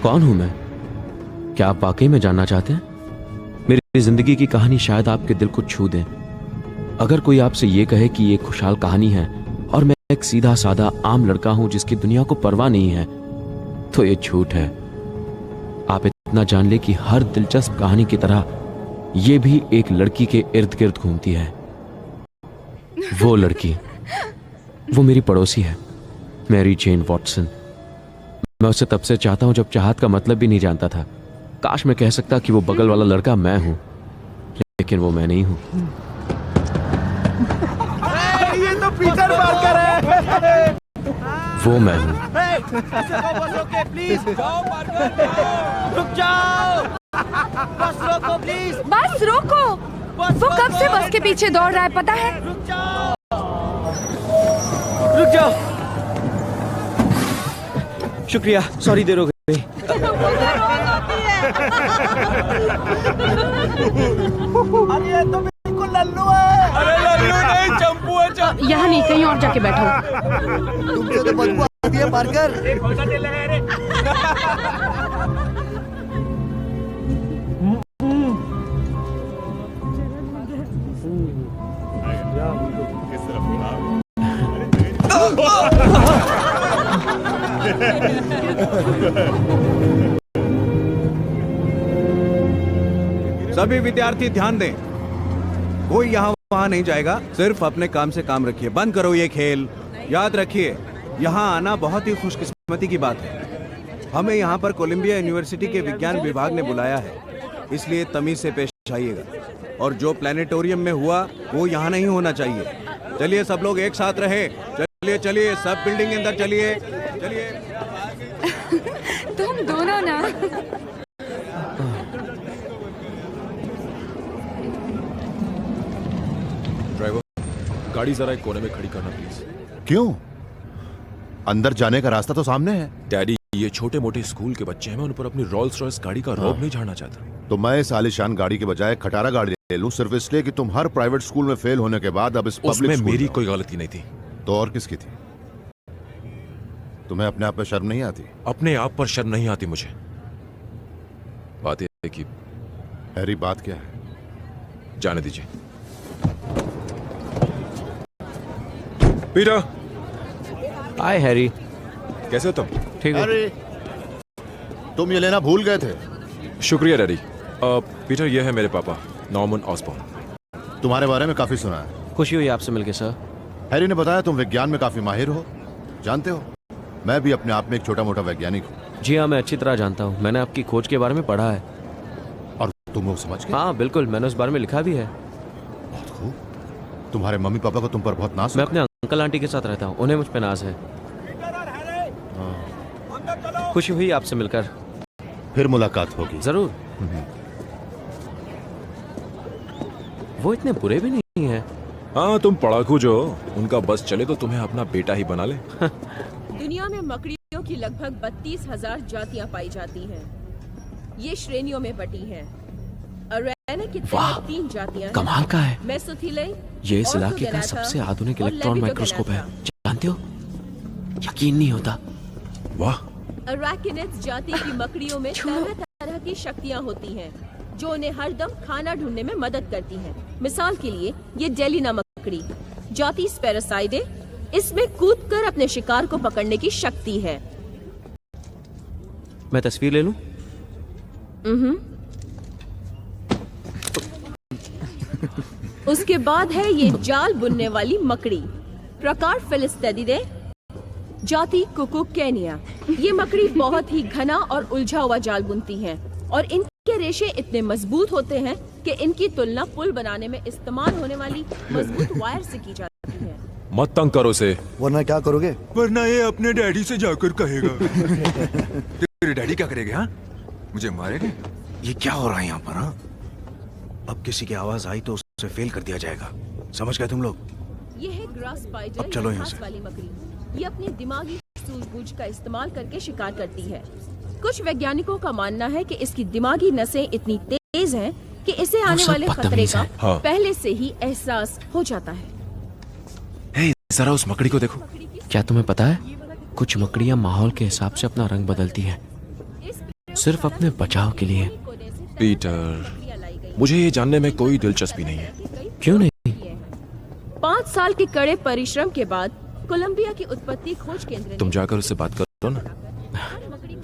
कौन हूं मैं? क्या आप वाकई में जानना चाहते हैं? मेरी जिंदगी की कहानी शायद आपके दिल को छू दे। अगर कोई आपसे ये कहे कि ये खुशहाल कहानी है और मैं एक सीधा साधा आम लड़का हूं जिसकी दुनिया को परवाह नहीं है, तो ये झूठ है। आप इतना जान ले कि हर दिलचस्प कहानी की तरह ये भी एक लड़की के इर्द गिर्द घूमती है। वो लड़की, वो मेरी पड़ोसी है, मैरी जेन वॉटसन। मैं उसे तब से चाहता हूं जब चाहत का मतलब भी नहीं जानता था। काश मैं कह सकता कि वो बगल वाला लड़का मैं हूं, लेकिन वो मैं नहीं हूं। ये तो पीटर पार्कर है। वो मैं हूं। प्लीज जाओ पार्कर, रुक जाओ। बस रोको प्लीज। बस रोको। वो कब से बस के पीछे दौड़ रहा है पता है? रुक जाओ, रुक जाओ। शुक्रिया, सॉरी देर हो गई। अरे ये तो बिल्कुल लल्लू है। अरे लल्लू नहीं, चंपू है, चंपू। यहाँ नहीं, कहीं और जाके बैठो। तुमसे तो बदबू आती है पार्कर। सभी विद्यार्थी ध्यान दें, कोई यहाँ वहाँ नहीं जाएगा, सिर्फ अपने काम से काम रखिए। बंद करो ये खेल। याद रखिए, यहाँ आना बहुत ही खुशकिस्मती की बात है। हमें यहाँ पर कोलंबिया यूनिवर्सिटी के विज्ञान विभाग ने बुलाया है, इसलिए तमीज से पेश आइएगा। और जो प्लानिटोरियम में हुआ वो यहाँ नहीं होना चाहिए। चलिए सब लोग एक साथ रहे। चलिए चलिए, सब बिल्डिंग के अंदर चलिए। चलिए। तुम दोनों ना। ड्राइवर, गाड़ी जरा एक कोने में खड़ी करना प्लीज। क्यों? अंदर जाने का रास्ता तो सामने है। डैडी, ये छोटे मोटे स्कूल के बच्चे हैं, मैं उन पर अपनी रोल्स रॉयस गाड़ी का रौब नहीं झाड़ना चाहता। तो मैं इस आलीशान गाड़ी के बजाय खटारा गाड़ी ले लूं, सिर्फ इसलिए कि तुम हर प्राइवेट स्कूल में फेल होने के बाद अब इस पब्लिक उसमें स्कूल मेरी में कोई गलती नहीं थी। तो और किसकी थी? तुम्हें अपने आप पे शर्म नहीं आती? अपने आप पर शर्म नहीं आती मुझे। बात यह है कि हैरी, बात क्या है? जाने दीजिए। पीटर। हाय हैरी। कैसे हो तुम? ठीक हो? अरे तुम ये लेना भूल गए थे। शुक्रिया डैडी। पीटर, ये है मेरे पापा, नॉर्मन ऑसबॉर्न। तुम्हारे बारे में काफी सुना है। खुशी हुई आपसे मिलके सर। हैरी ने बताया तुम विज्ञान में काफी माहिर हो। जानते हो, मैं भी अपने आप में एक छोटा मोटा वैज्ञानिक हूँ। जी हाँ, मैं अच्छी तरह जानता हूँ। मैंने आपकी खोज के बारे में पढ़ा है। और तुम वो समझ गए? हाँ बिल्कुल, मैंने उस बारे में लिखा भी है। बहुत खूब। तुम्हारे मम्मी पापा को तुम पर बहुत नाज मैं है। अपने अंकल आंटी के साथ रहता हूँ, उन्हें मुझ पे नाज है। खुशी हुई आपसे मिलकर। फिर मुलाकात होगी जरूर। वो इतने बुरे भी नहीं है। हाँ, तुम पढ़ाकू जो हो, उनका बस चले तो तुम्हें अपना बेटा ही बना ले। दुनिया में मकड़ियों की लगभग 32,000 जातियां पाई जाती हैं। ये श्रेणियों में बटी हैं। अरेना की तहत 3 जातियां हैं। कमाल का है। मेसोथिले, ये इस इलाके का सबसे आधुनिक इलेक्ट्रॉन माइक्रोस्कोप है, जानते हो? यकीन नहीं होता। वाह। अराकिनिड्स जाति की मकड़ियों में तरह तरह की शक्तियां होती हैं, जो उन्हें हरदम खाना ढूंढने में मदद करती हैं। मिसाल के लिए, ये डेलिना मकड़ी जाति स्पेरोसाइडे, इसमें कूदकर अपने शिकार को पकड़ने की शक्ति है। मैं तस्वीर ले लूं? उसके बाद है ये जाल बुनने वाली मकड़ी, प्रकार फिलिस्टेडिडे, जाति कुकुकेनिया। ये मकड़ी बहुत ही घना और उलझा हुआ जाल बुनती हैं और इनके रेशे इतने मजबूत होते हैं कि इनकी तुलना पुल बनाने में इस्तेमाल होने वाली मजबूत वायर से की जाती है। मत तंग करो से। वरना क्या करोगे? वरना ये अपने डैडी से जाकर कहेगा। तेरे डैडी क्या करेंगे? हाँ, मुझे मारेंगे। ये क्या हो रहा है यहाँ पर? हाँ, अब किसी की आवाज आई तो उसे फेल कर दिया जाएगा। समझ गए तुम लोग? ये है ग्रास स्पाइडर, अब चलो यहाँ से। वाली मकड़ी। ये अपनी दिमागी सूझबूझ का इस्तेमाल करके शिकार करती है। कुछ वैज्ञानिकों का मानना है कि इसकी दिमागी नसें इतनी तेज हैं कि इसे आने वाले खतरे का पहले से ही एहसास हो जाता है। हे, जरा उस मकड़ी को देखो। क्या तुम्हें पता है, कुछ मकड़ियां माहौल के हिसाब से अपना रंग बदलती हैं। सिर्फ अपने बचाव के लिए। पीटर, मुझे ये जानने में कोई दिलचस्पी नहीं है। क्यों नहीं? 5 साल के कड़े परिश्रम के बाद कोलंबिया की उत्पत्ति खोज केंद्र ने तुम जाकर उससे बात करो ना।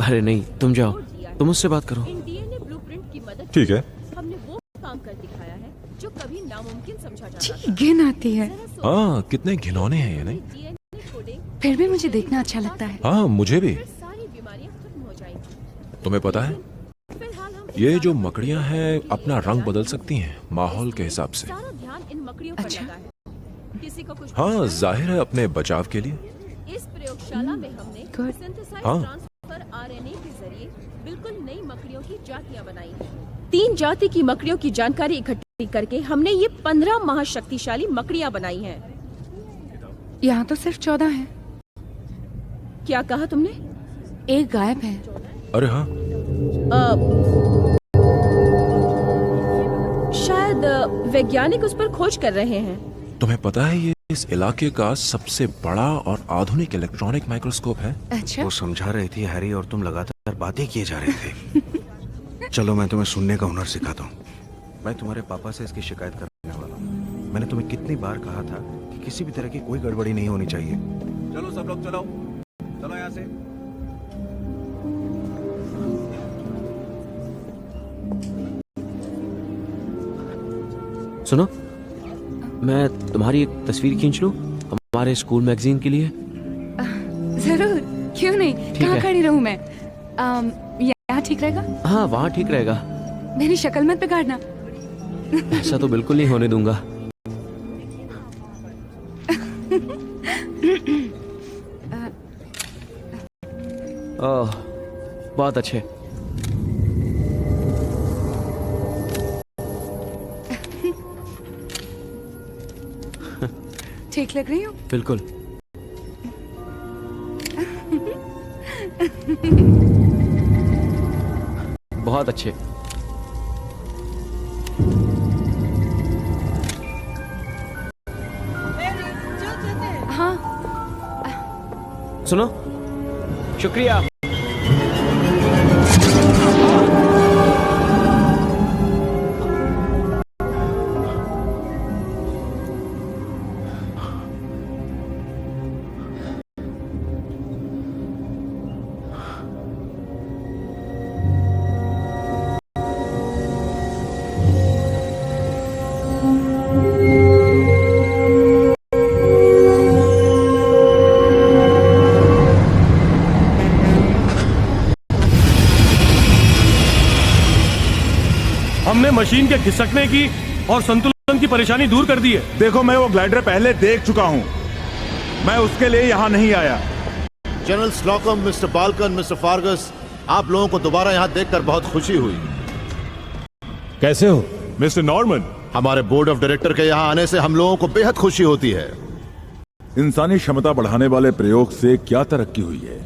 अरे नहीं, तुम जाओ, तुम उससे बात करो। इन डीएनए ब्लूप्रिंट की मदद ठीक है। से हमने वो काम कर दिखाया है जो कभी नामुमकिन समझा जाता छी, घिन आती है। हाँ, कितने घिनौने हैं ये, नहीं? डीएनए कोडिंग फिर भी मुझे देखना अच्छा लगता है। हाँ, मुझे भी। सारी बीमारियां खत्म हो जाएंगी। तुम्हें पता है, फिलहाल हम ये जो मकड़ियां हैं अपना रंग बदल सकती हैं माहौल के हिसाब से। सारा ध्यान इन मकड़ियों पर अच्छा। लगा है। किसी को कुछ हाँ, जाहिर है अपने बचाव के लिए। इस प्रयोगशाला में हमने Good. सिंथेसाइज्ड हाँ। ट्रांसफर आरएनए के जरिए बिल्कुल नई मकड़ियों की जातियां बनाई हैं। 3 जाति की मकड़ियों की जानकारी इकट्ठी करके हमने ये 15 महाशक्तिशाली मकड़ियां बनाई हैं। यहाँ तो सिर्फ 14 है। क्या कहा तुमने? एक गायब है। अरे हाँ, शायद वैज्ञानिक उस पर खोज कर रहे हैं। तुम्हें पता है ये इस इलाके का सबसे बड़ा और आधुनिक इलेक्ट्रॉनिक माइक्रोस्कोप है। अच्छा, वो समझा रही थी हैरी और तुम लगातार बातें किए जा रहे थे। चलो मैं तुम्हें सुनने का हुनर सिखाता हूँ। मैं तुम्हारे पापा से इसकी शिकायत करने वाला हूँ। मैंने तुम्हें कितनी बार कहा था कि किसी भी तरह की कोई गड़बड़ी नहीं होनी चाहिए। चलो सब लोग चलो, चलो यहाँ से। सुनो, मैं तुम्हारी एक तस्वीर खींच लूं हमारे स्कूल मैगजीन के लिए? जरूर, क्यों नहीं। कहाँ है। खड़ी रहूँ मैं? यहाँ ठीक रहेगा? हाँ, वहाँ ठीक रहेगा। मेरी शक्ल मत बिगाड़ना। ऐसा तो बिल्कुल नहीं होने दूंगा। ओह, बहुत अच्छे। ठीक लग रही हूँ? बिल्कुल। बहुत अच्छे। हाँ, सुनो, शुक्रिया। हमने मशीन के खिसकने की और संतुलन की परेशानी दूर कर दी है। देखो, मैं वो ग्लाइडर पहले देख चुका हूं। मैं उसके लिए यहां नहीं आया। जनरल स्लॉकम, मिस्टर बाल्कन, मिस्टर फार्गस, आप लोगों को दोबारा यहाँ देखकर बहुत खुशी हुई। कैसे हो मिस्टर नॉर्मन? हमारे बोर्ड ऑफ डायरेक्टर के यहाँ आने से हम लोगों को बेहद खुशी होती है। इंसानी क्षमता बढ़ाने वाले प्रयोग से क्या तरक्की हुई है?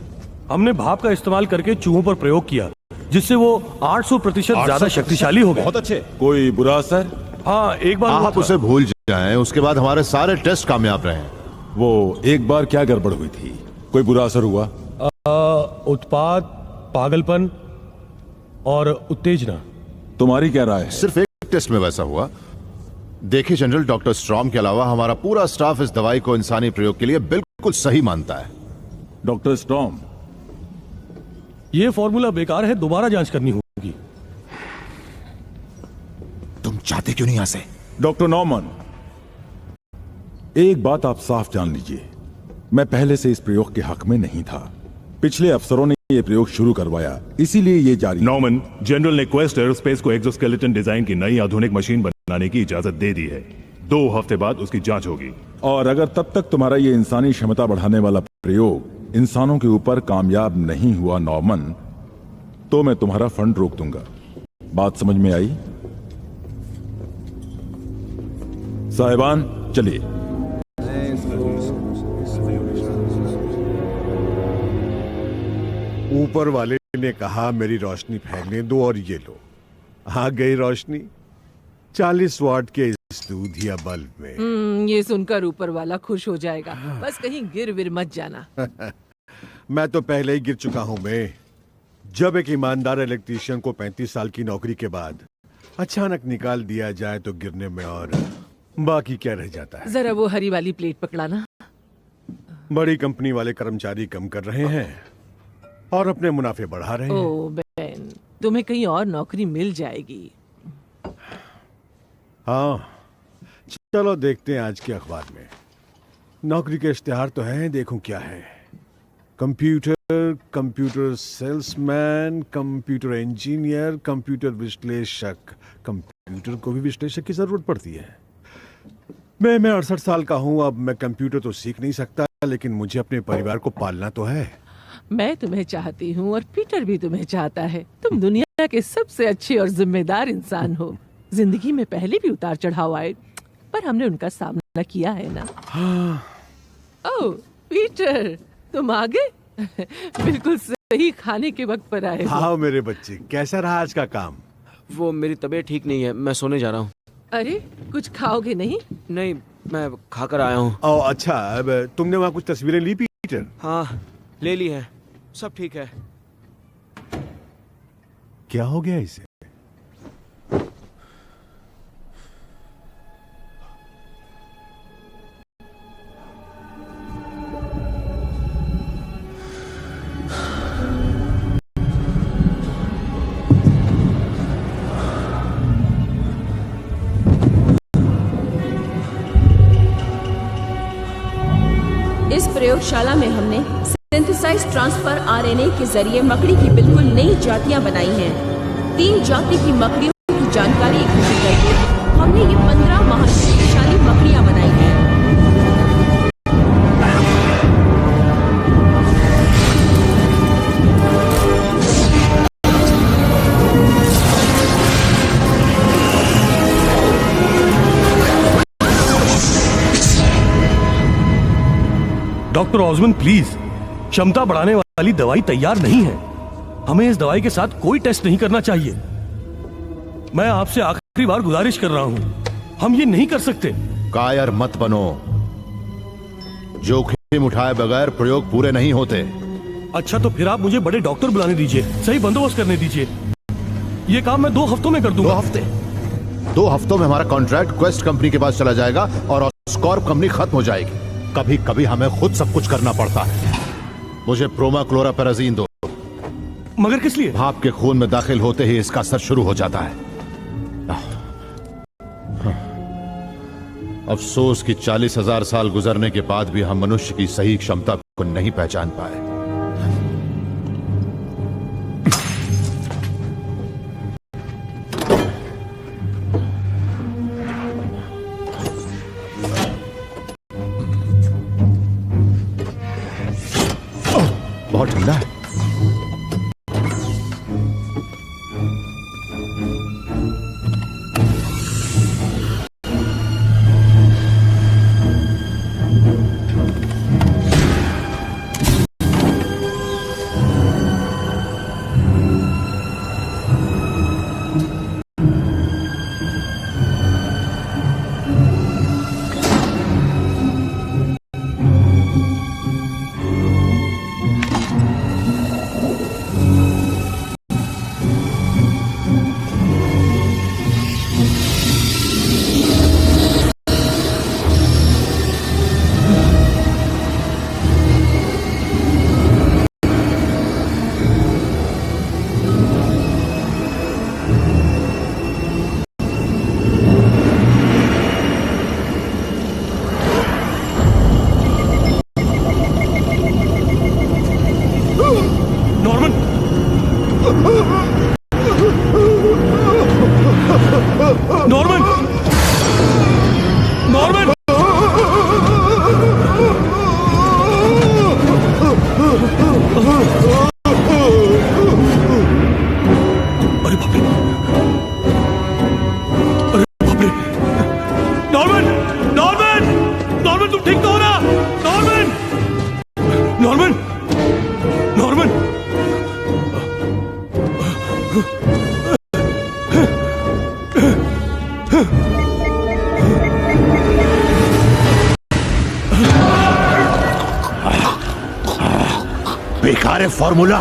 हमने भाप का इस्तेमाल करके चूहों पर प्रयोग किया, जिससे वो 800% ज्यादा शक्तिशाली हो गए। बहुत अच्छे। कोई बुरा असर? हाँ, एक बार आप उसे भूल जाएं, उसके बाद हमारे सारे टेस्ट कामयाब रहे। वो एक बार क्या गड़बड़ हुई थी? कोई बुरा असर हुआ? उत्पाद, पागलपन और उत्तेजना। तुम्हारी क्या राय है? सिर्फ एक टेस्ट में वैसा हुआ। देखिए जनरल, डॉक्टर स्ट्रॉम के अलावा हमारा पूरा स्टाफ इस दवाई को इंसानी प्रयोग के लिए बिल्कुल सही मानता है। डॉक्टर स्टॉर्म, ये फॉर्मूला बेकार है, दोबारा जांच करनी होगी। तुम चाहते क्यों नहीं यहाँ से? डॉक्टर नॉर्मन, एक बात आप साफ जान लीजिए, मैं पहले से इस प्रयोग के हक में नहीं था। पिछले अफसरों ने ये प्रयोग शुरू करवाया, इसीलिए ये जारी। नॉर्मन, जनरल ने क्वेस्ट एरोस्पेस को एक्सोस्केलेटन डिजाइन की नई आधुनिक मशीन बनाने की इजाजत दे दी है। 2 हफ्ते बाद उसकी जांच होगी। और अगर तब तक तुम्हारा ये इंसानी क्षमता बढ़ाने वाला प्रयोग इंसानों के ऊपर कामयाब नहीं हुआ नॉर्मन, तो मैं तुम्हारा फंड रोक दूंगा। बात समझ में आई? साहिबान, चलिए। ऊपर वाले ने कहा मेरी रोशनी फैलने दो और ये लो, आ गई रोशनी 40 वाट के इस दूधिया बल्ब में। ये सुनकर ऊपर वाला खुश हो जाएगा। बस कहीं गिर विर मत जाना। मैं तो पहले ही गिर चुका हूं। मैं जब एक ईमानदार इलेक्ट्रीशियन को 35 साल की नौकरी के बाद अचानक निकाल दिया जाए तो गिरने में और बाकी क्या रह जाता है। जरा वो हरी वाली प्लेट पकड़ाना। बड़ी कंपनी वाले कर्मचारी कम कर रहे हैं और अपने मुनाफे बढ़ा रहे हैं। ओ बहन, तुम्हें कहीं और नौकरी मिल जाएगी। हाँ, चलो देखते हैं आज के अखबार में। नौकरी के इश्तिहार तो हैं, देखूं क्या है। Computer salesman, computer engineer, computer विश्लेषक। कंप्यूटर को भी विश्लेषक की जरूरत पड़ती है। मैं 68 साल का हूं, अब मैं कंप्यूटर तो सीख नहीं सकता, लेकिन मुझे अपने परिवार को पालना तो है। मैं तुम्हें चाहती हूँ और पीटर भी तुम्हें चाहता है। तुम दुनिया के सबसे अच्छे और जिम्मेदार इंसान हो। जिंदगी में पहले भी उतार चढ़ाव आए, पर हमने उनका सामना किया है ना। ओह पीटर, तुम आ गए। बिल्कुल सही खाने के वक्त पर आए हो। हाँ मेरे बच्चे, कैसा रहा आज का काम? वो मेरी तबीयत ठीक नहीं है, मैं सोने जा रहा हूँ। अरे कुछ खाओगे नहीं? नहीं, मैं खाकर आया हूँ। ओ अच्छा, अब तुमने वहाँ कुछ तस्वीरें ली पीटर? हाँ ले ली है, सब ठीक है। क्या हो गया इसे? इस प्रयोगशाला में हमने सिंथेसाइज ट्रांसफर आरएनए के जरिए मकड़ी की बिल्कुल नई जातियां बनाई हैं। 3 जाति की मकड़ियों की जानकारी इकट्ठी करके हमने ये 15 महाशक्तिशाली मकड़ियां बनाई हैं। डॉक्टर ऑसमन प्लीज, क्षमता बढ़ाने वाली दवाई तैयार नहीं है। हमें इस दवाई के साथ कोई टेस्ट नहीं करना चाहिए। मैं आपसे आखिरी बार गुजारिश कर रहा हूं, हम ये नहीं कर सकते। कायर मत बनो, जोखिम उठाए बगैर प्रयोग पूरे नहीं होते। अच्छा तो फिर आप मुझे बड़े डॉक्टर बुलाने दीजिए, सही बंदोबस्त करने दीजिए। ये काम मैं 2 हफ्तों में कर दूंगा। 2 हफ्ते? 2 हफ्तों में हमारा कॉन्ट्रैक्ट क्वेस्ट कंपनी के पास चला जाएगा और ऑस्कॉर्प कंपनी खत्म हो जाएगी। कभी कभी हमें खुद सब कुछ करना पड़ता है। मुझे प्रोमाक्लोरापेराजीन दो। मगर किस लिए? भाप के खून में दाखिल होते ही इसका असर शुरू हो जाता है। अफसोस कि 40,000 साल गुजरने के बाद भी हम मनुष्य की सही क्षमता को नहीं पहचान पाए। बहुत ठंडा है। बेकार है फॉर्मूला।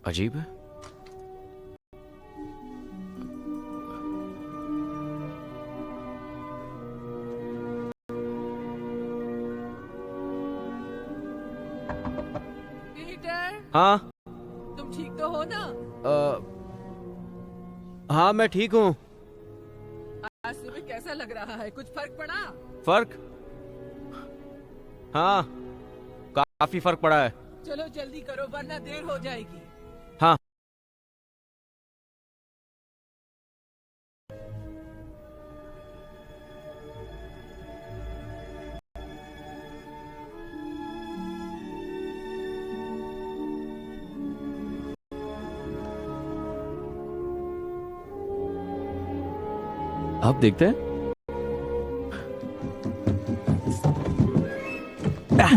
अजीब है। पीटर, हाँ तुम ठीक तो हो ना? हाँ मैं ठीक हूँ। आज सुबह कैसा लग रहा है? कुछ फर्क पड़ा? फर्क? हाँ काफी फर्क पड़ा है। चलो जल्दी करो वरना देर हो जाएगी। हाँ आप देखते हैं।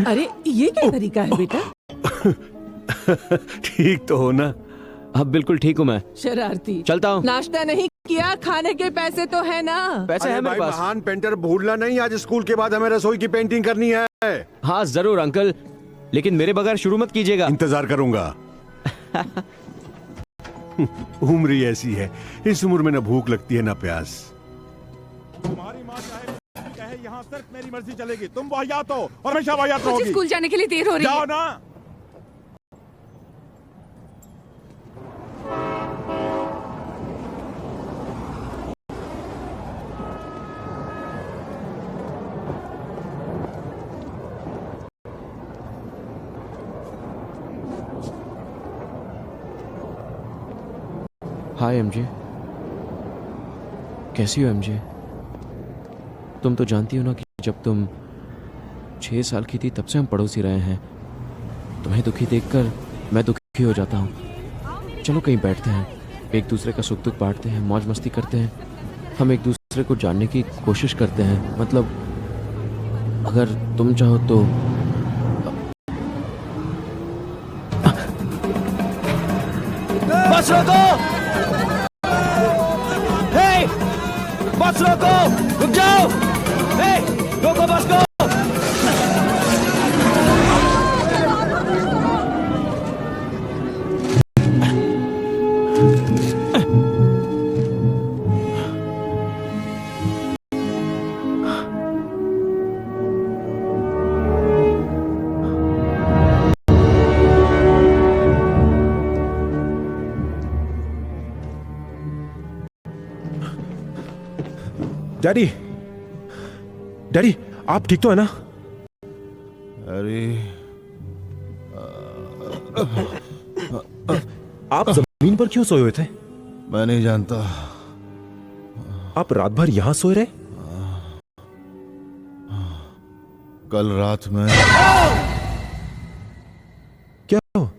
अरे ये क्या तरीका है बेटा? ठीक तो हो ना? अब बिल्कुल ठीक हूँ मैं। शरारती। चलता हूँ। नाश्ता नहीं किया, खाने के पैसे तो है ना? पैसे है मेरे पास। महान पेंटर भूलना नहीं, आज स्कूल के बाद हमें रसोई की पेंटिंग करनी है। हाँ जरूर अंकल, लेकिन मेरे बगैर शुरू मत कीजिएगा। इंतजार करूंगा। उम्र ही ऐसी है, इस उम्र में न भूख लगती है न प्यास। तुम्हारी माँ चाहे यहाँ सिर्फ मेरी मर्जी चलेगी। तुम वाहियात हो और हमेशा वाहियात मुझे रहोगी। स्कूल जाने के लिए देर हो रही जाओ है। ना। हाय एमजे, कैसी हो एमजे? तुम तो जानती हो ना कि जब तुम 6 साल की थी तब से हम पड़ोसी रहे हैं। तुम्हें दुखी देखकर मैं दुखी हो जाता हूँ। चलो कहीं बैठते हैं, एक दूसरे का सुख दुख बांटते हैं, मौज मस्ती करते हैं। हम एक दूसरे को जानने की कोशिश करते हैं। मतलब अगर तुम चाहो तो। बस रोको! हे! बस रोको! रुक जाओ! हे! रोको बस को! डैडी, डैडी आप ठीक तो है ना? अरे आप जमीन पर क्यों सोए हुए थे? मैं नहीं जानता। आप रात भर यहां सोए रहे? कल रात में क्या हो?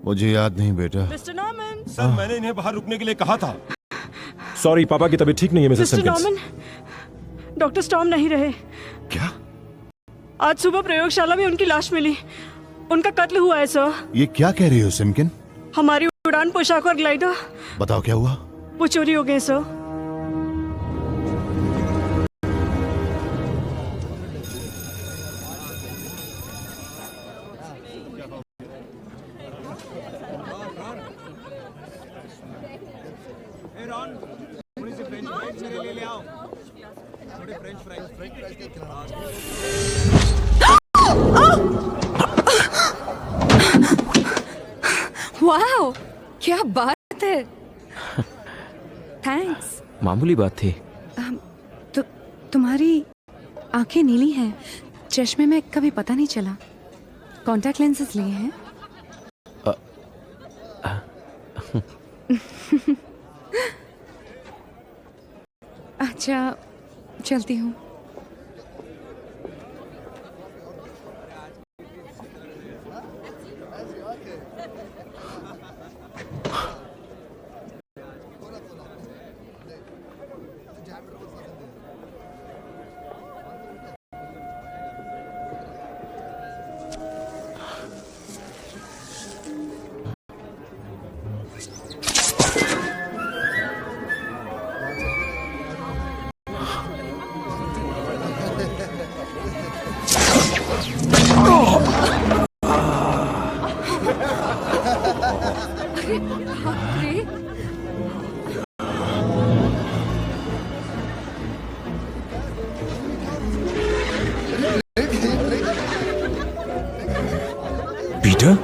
मुझे याद नहीं बेटा। Mister Norman. सर मैंने इन्हें बाहर रुकने के लिए कहा था। सॉरी, पापा की तबीयत ठीक नहीं है Mrs Mister Simpkins. Norman, doctor Storm नहीं रहे। क्या? आज सुबह प्रयोगशाला में उनकी लाश मिली। उनका कत्ल हुआ है सर। ये क्या कह रही हो सिम्किन? हमारी उड़ान पोशाक और ग्लाइडर, बताओ क्या हुआ? वो चोरी हो गए सर। वाह, क्या बात है। थैंक्स। मामूली बात थी। तो तुम्हारी आंखें नीली हैं, चश्मे में कभी पता नहीं चला। कॉन्टैक्ट लेंसेज लिए हैं? अच्छा चलती हूँ। पीटर?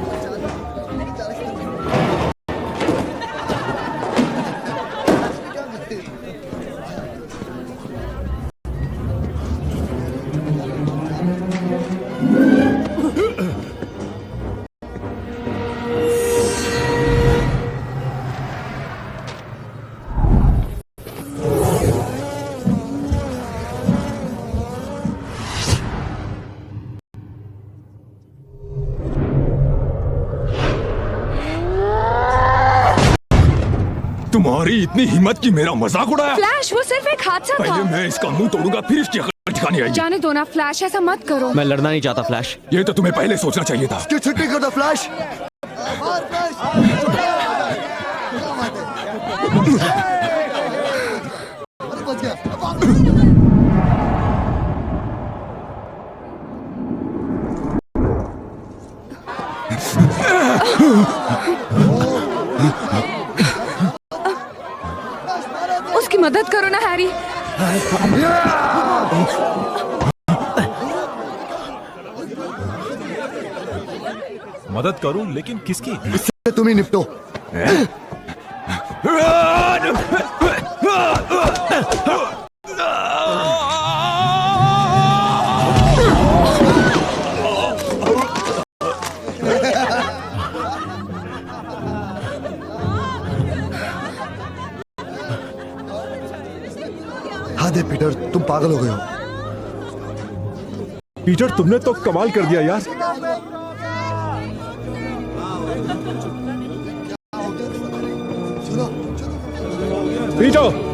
तुम्हारी इतनी हिम्मत कि मेरा मजाक उड़ाया? फ्लैश, वो सिर्फ एक हादसा था। पहले मैं इसका मुंह तोड़ूंगा, फिर इसकी अकल ठिकाने आएगी। जाने दो ना फ्लैश, ऐसा मत करो। मैं लड़ना नहीं चाहता फ्लैश। ये तो तुम्हें पहले सोचना चाहिए था। क्यों छुट्टी कर दो फ्लैश? उसकी मदद करो ना हैरी। मदद करूं, लेकिन किसकी? इससे तुम ही निपटो। हद है पीटर, तुम पागल हो गए हो। पीटर, तुमने तो कमाल कर दिया यार। पीटर,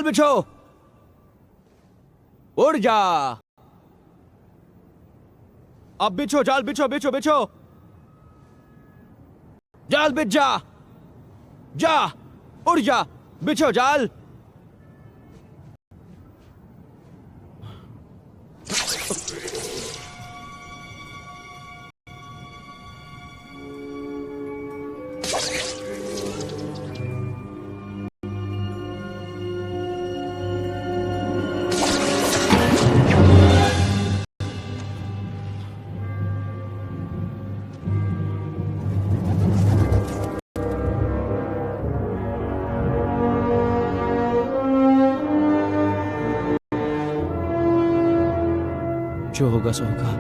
बिछो, उड़ जा। अब बिछो जाल, बिछो बिछो बिछो, जाल बिछ जा, जा उड़ जा, बिछो जाल। जो होगा सो होगा।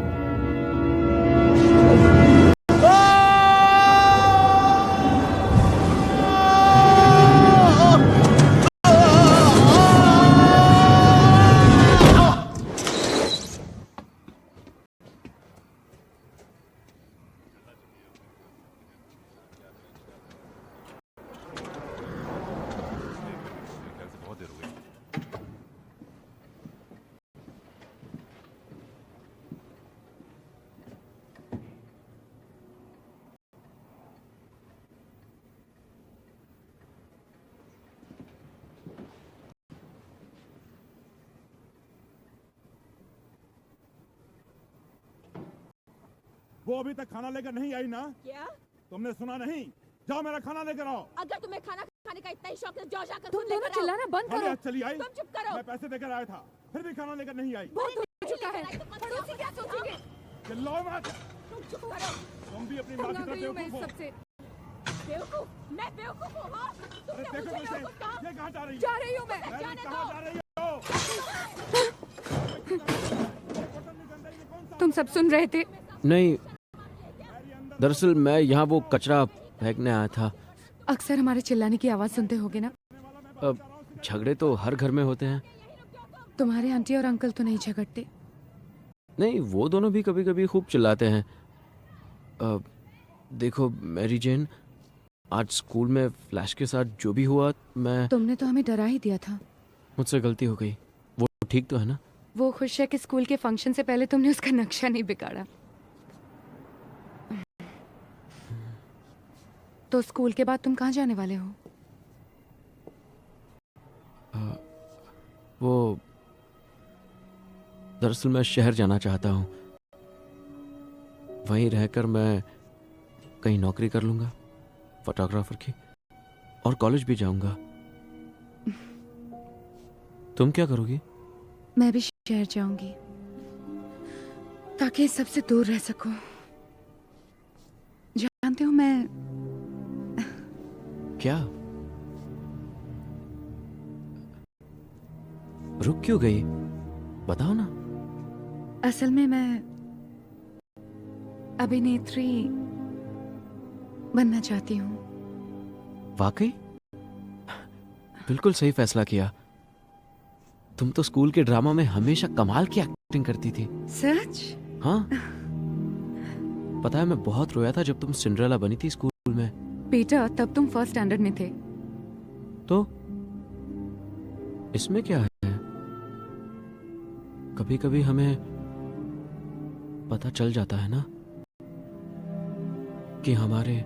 वो अभी तक खाना लेकर नहीं आई ना? क्या? तुमने सुना नहीं? जाओ मेरा खाना लेकर आओ। अगर तुम्हें खाना खाने का इतना ही शौक है, जाओ जाकर तुम खुद दोनों लेकर आओ। चिल्लाना बंद अरे करो। आज चली आई। तुम चुप करो। मैं पैसे देकर आया था, फिर भी खाना लेकर नहीं आई। बहुत हो चुका है। पड़ोसी क्या सोचेंगे? चिल्लाओ मत। तुम चुप करो। तुम भी अपनी माँ की तरफ बेवकूफ हो। बेवकूफ? मैं बेवकूफ हूँ? हाँ? अरे तुमने देखो मुझे मुझे, बेवकूफ कहा? ये कहाँ जा रही है? जा रही हूँ मैं। जाने कहाँ दो। जा रही हो? तुम सब सुन रहे थे? नहीं, दरअसल मैं यहाँ वो कचरा फेंकने आया था। अक्सर हमारे चिल्लाने की आवाज सुनते होगे ना? अब झगड़े तो हर घर में होते हैं। तुम्हारे आंटी और अंकल तो नहीं झगड़ते। नहीं, वो दोनों भी कभी कभी खूब चिल्लाते हैं। देखो मैरी जेन, आज स्कूल में फ्लैश के साथ जो भी हुआ, मैं तुमने तो हमें डरा ही दिया था। मुझसे गलती हो गई। वो ठीक तो है ना? वो खुश है कि स्कूल के फंक्शन से पहले तुमने उसका नक्शा नहीं बिगाड़ा। तो स्कूल के बाद तुम कहाँ जाने वाले हो? वो दरअसल मैं शहर जाना चाहता हूँ। वहीं रहकर मैं कहीं नौकरी कर लूंगा, फोटोग्राफर की, और कॉलेज भी जाऊंगा। तुम क्या करोगी? मैं भी शहर जाऊंगी ताकि सबसे दूर रह सकूं। जानते हो मैं क्या? रुक क्यों गई? बताओ ना। असल में मैं अभिनेत्री बनना चाहती हूँ। वाकई? बिल्कुल सही फैसला किया। तुम तो स्कूल के ड्रामा में हमेशा कमाल की एक्टिंग करती थी। सच? हाँ। पता है, मैं बहुत रोया था जब तुम सिंड्रेला बनी थी स्कूल में। पीटर, तब तुम फर्स्ट स्टैंडर्ड में थे। तो इसमें क्या है? कभी कभी हमें पता चल जाता है ना कि हमारे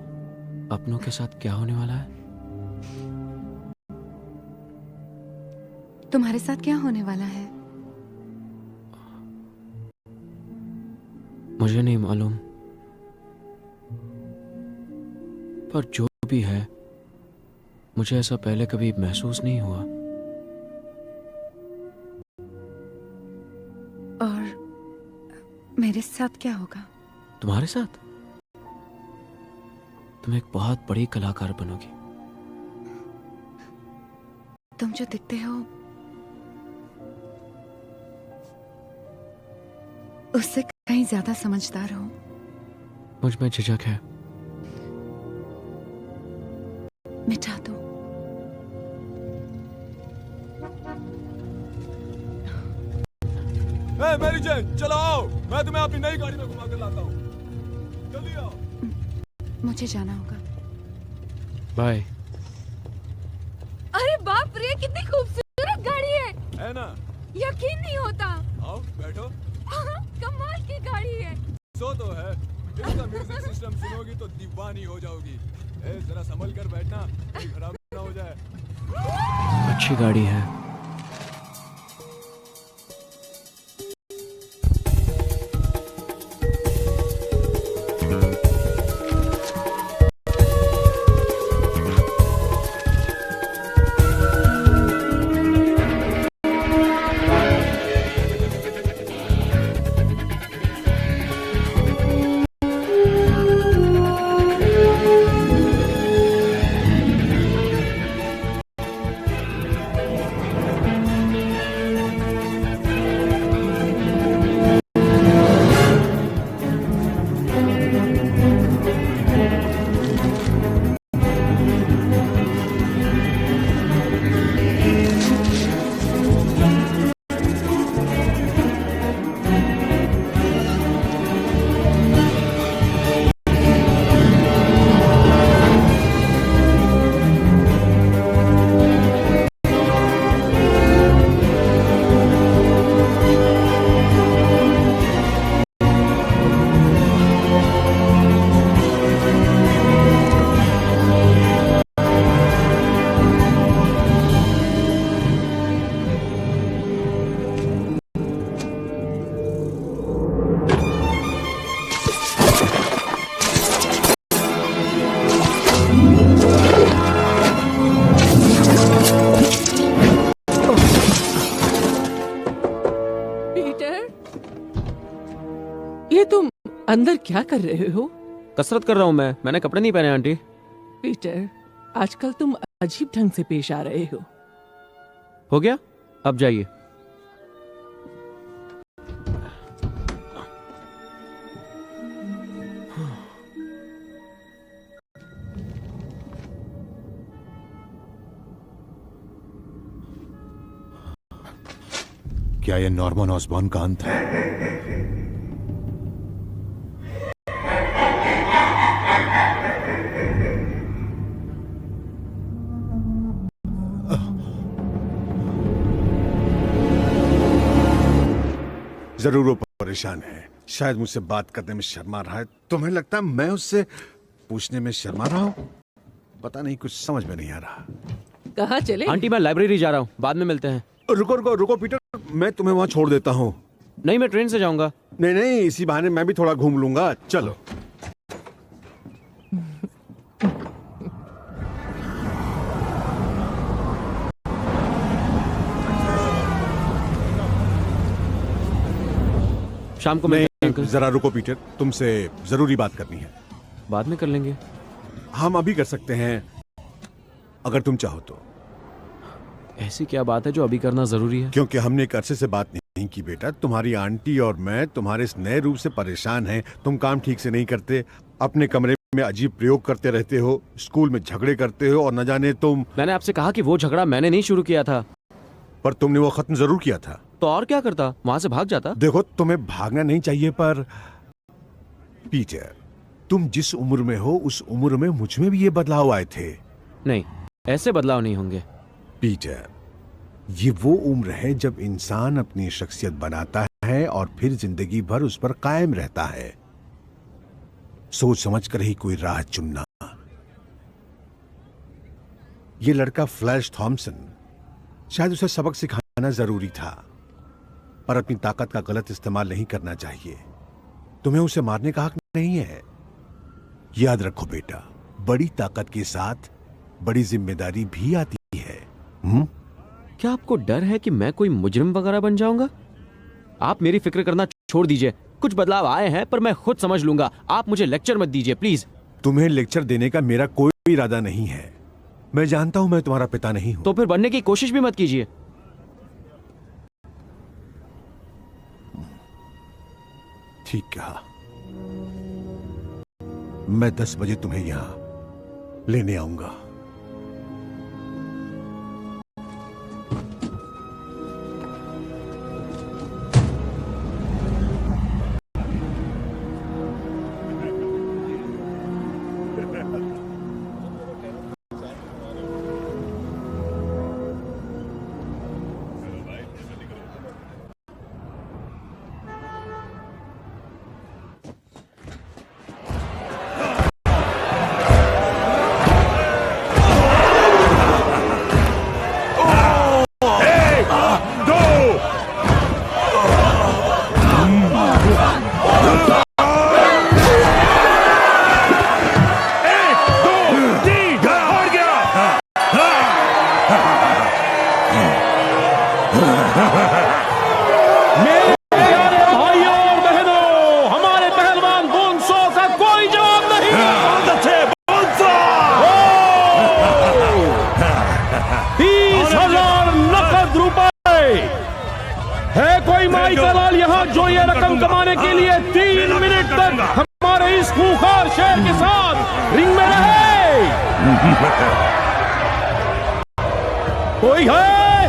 अपनों के साथ क्या होने वाला है। तुम्हारे साथ क्या होने वाला है? मुझे नहीं मालूम, पर जो भी है, मुझे ऐसा पहले कभी महसूस नहीं हुआ। और मेरे साथ क्या होगा? तुम्हारे साथ तुम एक बहुत बड़ी कलाकार बनोगी। तुम जो दिखते हो उससे कहीं ज्यादा समझदार हो। मुझ में झिझक है। मिटा दो। मेरी जेन, चलो आओ, मैं तुम्हें अपनी नई गाड़ी में घुमा कर लाता हूँ। जल्दी आओ। मुझे जाना होगा। बाय। अरे बाप रे, कितनी खूबसूरत गाड़ी है ना? यकीन नहीं होता। आओ बैठो। कमाल की गाड़ी है। सो तो है, इसका म्यूजिक सिस्टम सुनोगी तो दीवानी हो जाओगी। जरा संभल कर बैठना, कहीं खराब ना हो जाए। अच्छी गाड़ी है। अंदर क्या कर रहे हो? कसरत कर रहा हूँ मैंने कपड़े नहीं पहने आंटी। पीटर, आजकल तुम अजीब ढंग से पेश आ रहे हो। हो गया, अब जाइए। क्या ये नॉर्मन ऑसबॉर्न का अंत है? जरूर वो परेशान है, शायद मुझसे बात करने में शर्मा रहा है। तुम्हें लगता है मैं उससे पूछने में शर्मा रहा हूं? पता नहीं, कुछ समझ में नहीं आ रहा। कहाँ चले? आंटी मैं लाइब्रेरी जा रहा हूँ, बाद में मिलते हैं। रुको रुको रुको पीटर, मैं तुम्हें वहां छोड़ देता हूँ। नहीं, मैं ट्रेन से जाऊंगा। नहीं नहीं, इसी बहाने मैं भी थोड़ा घूम लूंगा। चलो। शाम को मिलते हैं। जरा रुको पीटर, तुमसे जरूरी बात करनी है। बाद में कर लेंगे। हम अभी कर सकते हैं अगर तुम चाहो तो। ऐसी क्या बात है जो अभी करना जरूरी है? क्योंकि हमने एक अरसे से बात नहीं की बेटा। तुम्हारी आंटी और मैं तुम्हारे इस नए रूप से परेशान हैं। तुम काम ठीक से नहीं करते, अपने कमरे में अजीब प्रयोग करते रहते हो, स्कूल में झगड़े करते हो और न जाने तुम। मैंने आपसे कहा कि वो झगड़ा मैंने नहीं शुरू किया था। पर तुमने वो खत्म जरूर किया था। तो और क्या करता, वहां से भाग जाता। देखो, तुम्हें भागना नहीं चाहिए, पर पीटर, तुम जिस उम्र में हो उस उम्र में मुझ में भी ये बदलाव आए थे। नहीं, ऐसे बदलाव नहीं होंगे। पीटर, ये वो उम्र है जब इंसान अपनी शख्सियत बनाता है और फिर जिंदगी भर उस पर कायम रहता है, सोच समझ कर ही कोई राह चुनना। ये लड़का फ्लैश थॉमसन, शायद उसे सबक सिखाना जरूरी था, पर अपनी ताकत का गलत इस्तेमाल नहीं करना चाहिए। तुम्हें उसे मारने का हक नहीं है। याद रखो बेटा, बड़ी ताकत के साथ बड़ी जिम्मेदारी भी आती है। क्या आपको डर है कि मैं कोई मुजरिम वगैरह बन जाऊंगा? आप मेरी फिक्र करना छोड़ दीजिए। कुछ बदलाव आए हैं पर मैं खुद समझ लूंगा। आप मुझे लेक्चर मत दीजिए प्लीज। तुम्हें लेक्चर देने का मेरा कोई इरादा नहीं है। मैं जानता हूं मैं तुम्हारा पिता नहीं हूं। तो फिर बनने की कोशिश भी मत कीजिए। ठीक कहा। मैं 10 बजे तुम्हें यहां लेने आऊंगा। कोई है?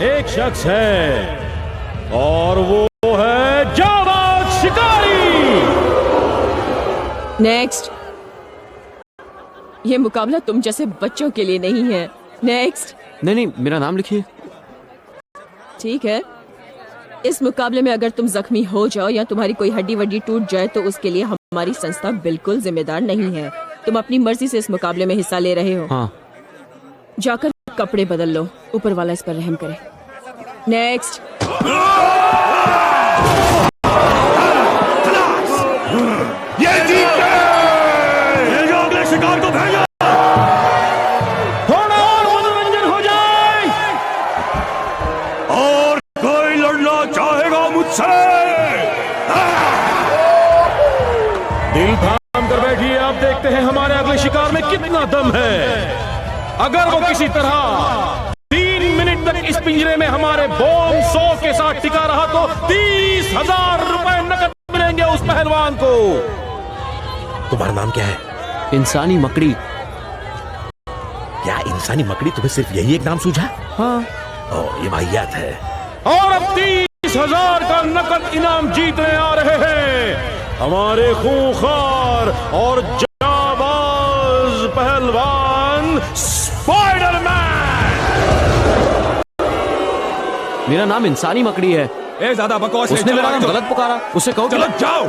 एक शख्स है और वो है जाबाज शिकारी। नेक्स्ट। ये मुकाबला तुम जैसे बच्चों के लिए नहीं है। नेक्स्ट। नहीं, मेरा नाम लिखिए। ठीक है। इस मुकाबले में अगर तुम जख्मी हो जाओ या तुम्हारी कोई हड्डी वड्डी टूट जाए तो उसके लिए हमारी संस्था बिल्कुल जिम्मेदार नहीं है। तुम अपनी मर्जी से इस मुकाबले में हिस्सा ले रहे हो। हाँ। जाकर कपड़े बदल लो, ऊपर वाला इस पर रहम करे। नेक्स्ट। ये जीत गए। ये जो अगले शिकार को भेजो। थोड़ा और मनोरंजन हो जाए। और कोई लड़ना चाहेगा मुझसे? अब देखते हैं हमारे अगले शिकार में कितना दम है। अगर वो किसी तरह 3 मिनट तक इस पिंजरे में हमारे बॉम्ब 100 के साथ टिका रहा तो 30,000 रुपए नकद मिलेंगे उस पहलवान को। तुम्हारा नाम क्या है? इंसानी मकड़ी। क्या इंसानी मकड़ी तुम्हें सिर्फ यही एक नाम सूझा? हाँ। ओ, ये वाहियात है। और अब 30,000 का नकद इनाम जीतने आ रहे हैं हमारे खूंखार और जाबाज पहलवान स्पाइडरमैन। मेरा नाम इंसानी मकड़ी है। ए ज्यादा बकवास उसने मेरा नाम गलत पुकारा, उसे कहो चलो जाओ।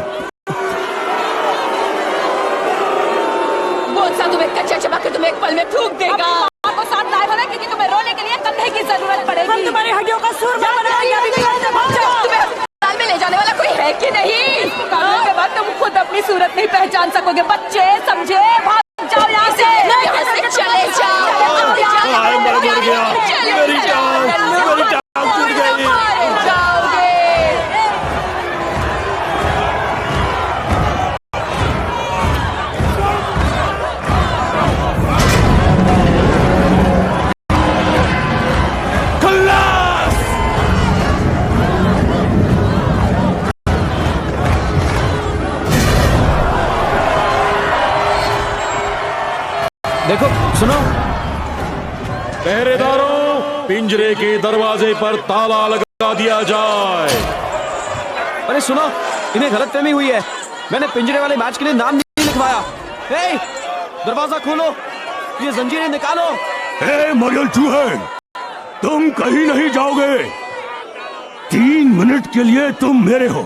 तुम्हें कच्चा चबा के तुम्हें एक पल में थूक देगा। आपको साथ लाए बना क्योंकि तुम्हें रोने के लिए कंधे की जरूरत पड़ेगी। हम तुम्हारी हड्डियों का सूरमा बनाएंगे। तुम्हें अस्पताल में ले जाने वाला कोई है कि नहीं? कानून के बाद तुम खुद अपनी सूरत नहीं पहचान सकोगे। बच्चे समझे, भाग जाओ यहाँ से। यहाँ से चले जाओ। मेरी जान टूट गई। देखो, सुनो। पहरेदारों, पिंजरे के दरवाजे पर ताला लगा दिया जाए। अरे सुनो, इन्हें गलतफहमी हुई है। मैंने पिंजरे वाले मैच के लिए नाम नहीं लिखवाया। हे, दरवाजा खोलो, ये जंजीरें निकालो। ए मरियल चूहे, तुम कहीं नहीं जाओगे। 3 मिनट के लिए तुम मेरे हो,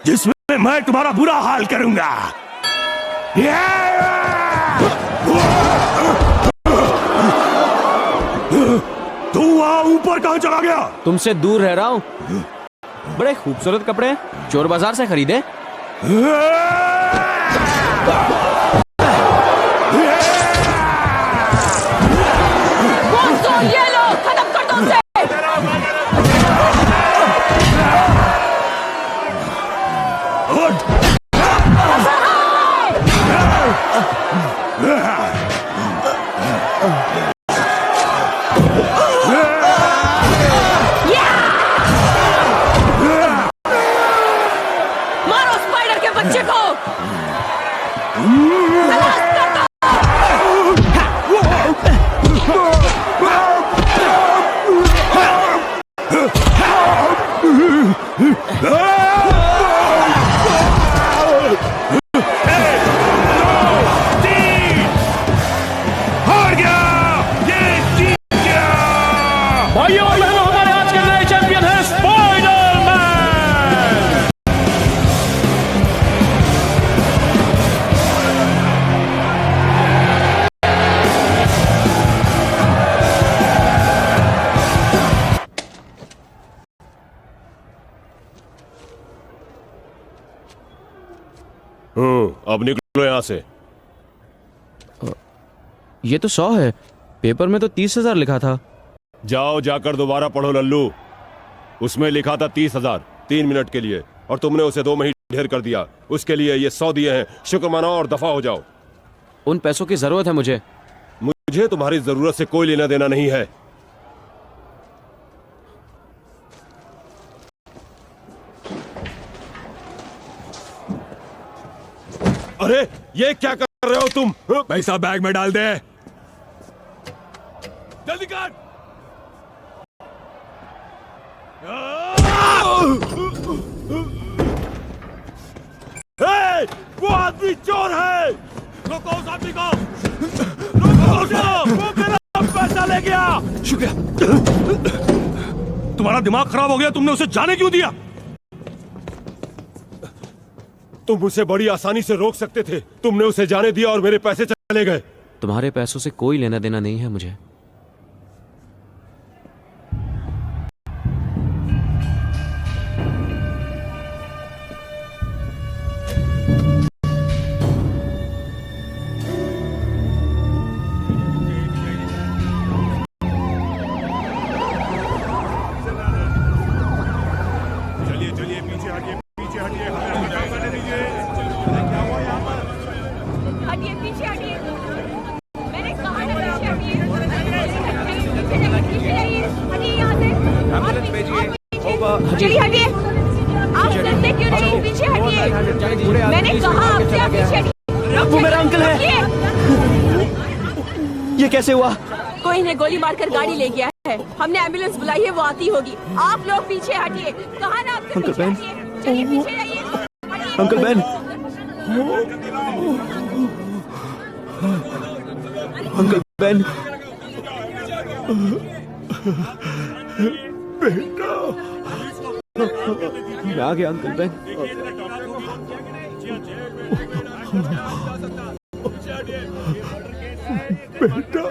जिसमें मैं तुम्हारा बुरा हाल करूंगा। तू वहां ऊपर कहां चला गया? तुमसे दूर रह रहा हूं। बड़े खूबसूरत कपड़े चोर बाजार से खरीदे। ये लो, खत्म कर दो उसे। मारो स्पाइडर के बच्चे को। भाइयों और बहनों, हमारे आज के नए चैंपियन हैं स्पाइडरमैन। अब निकलो यहां से। ये तो 100 है, पेपर में तो 30,000 लिखा था। जाओ, जाकर दोबारा पढ़ो लल्लू। उसमें लिखा था 30,000 3 मिनट के लिए, और तुमने उसे 2 में ही ढेर कर दिया। उसके लिए ये 100 दिए हैं। शुक्र मनाओ और दफा हो जाओ। उन पैसों की जरूरत है मुझे। मुझे तुम्हारी जरूरत से कोई लेना देना नहीं है। अरे ये क्या कर रहे हो तुम? पैसा बैग में डाल दे। जल्दी कर। वो आदमी चोर है। रोको उस आदमी को। रोको उसे। वो मेरा पैसा ले गया। शुक्रिया। तुम्हारा दिमाग खराब हो गया, तुमने उसे जाने क्यों दिया? तुम उसे बड़ी आसानी से रोक सकते थे। तुमने उसे जाने दिया और मेरे पैसे चले गए। तुम्हारे पैसों से कोई लेना देना नहीं है मुझे। हटिए पीछे हटिए। मैंने कहा ना पीछे हटिए। पीछे जाइए, हटिए यहाँ से। एम्बुलेंस भेजिए। चलिए हटिए। आप डरते क्यों नहीं? पीछे हटिए। मैंने कहा आपसे आप पीछे हटिए। वो मेरा अंकल है। ये कैसे हुआ? कोई ने गोली मारकर गाड़ी ले गया है। हमने एम्बुलेंस बुलाई है, वो आती होगी। आप लोग पीछे हटिए। कहा ना आपसे अंकल पीछे बैन। हटिए। चलिए पीछे जाइए। Uncle ban. Uncle ban. बेटा, मैं आ गया अंकल बैन। बेटा,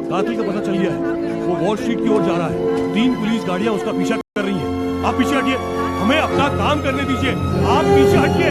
कातिल का पता चल गया है। वो वॉल स्ट्रीट की ओर जा रहा है। 3 पुलिस गाड़ियां उसका पीछा कर रही हैं। आप पीछे हटिए, हमें अपना काम करने दीजिए। आप पीछे हटिए।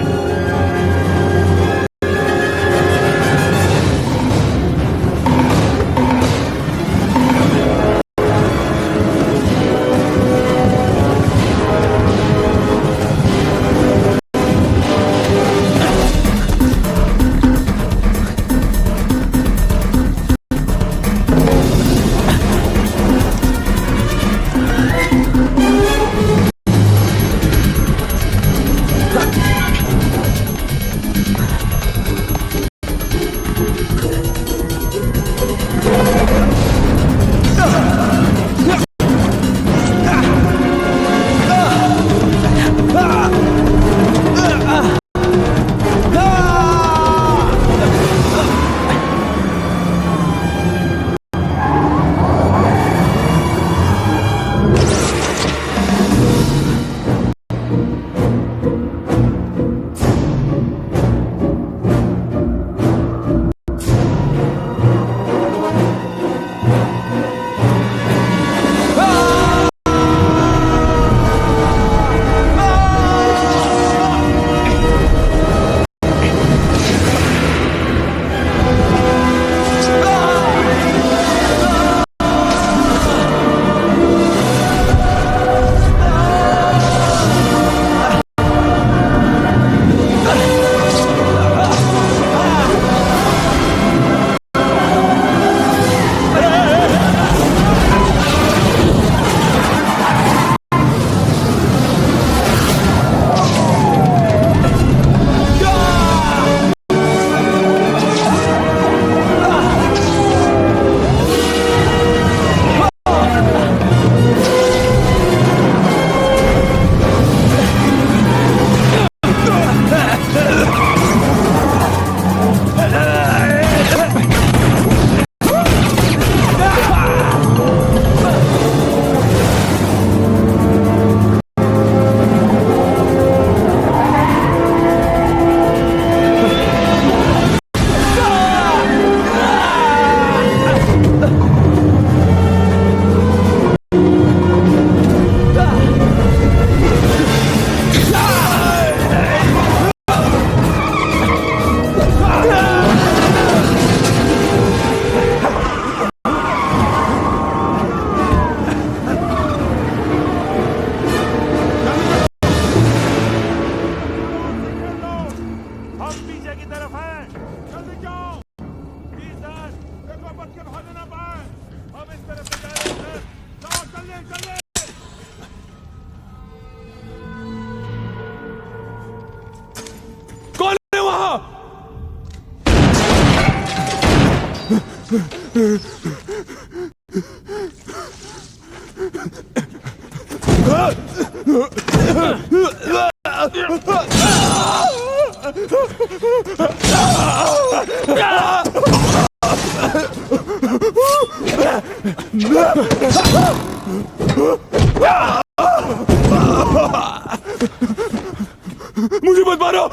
मुझे मत मारो,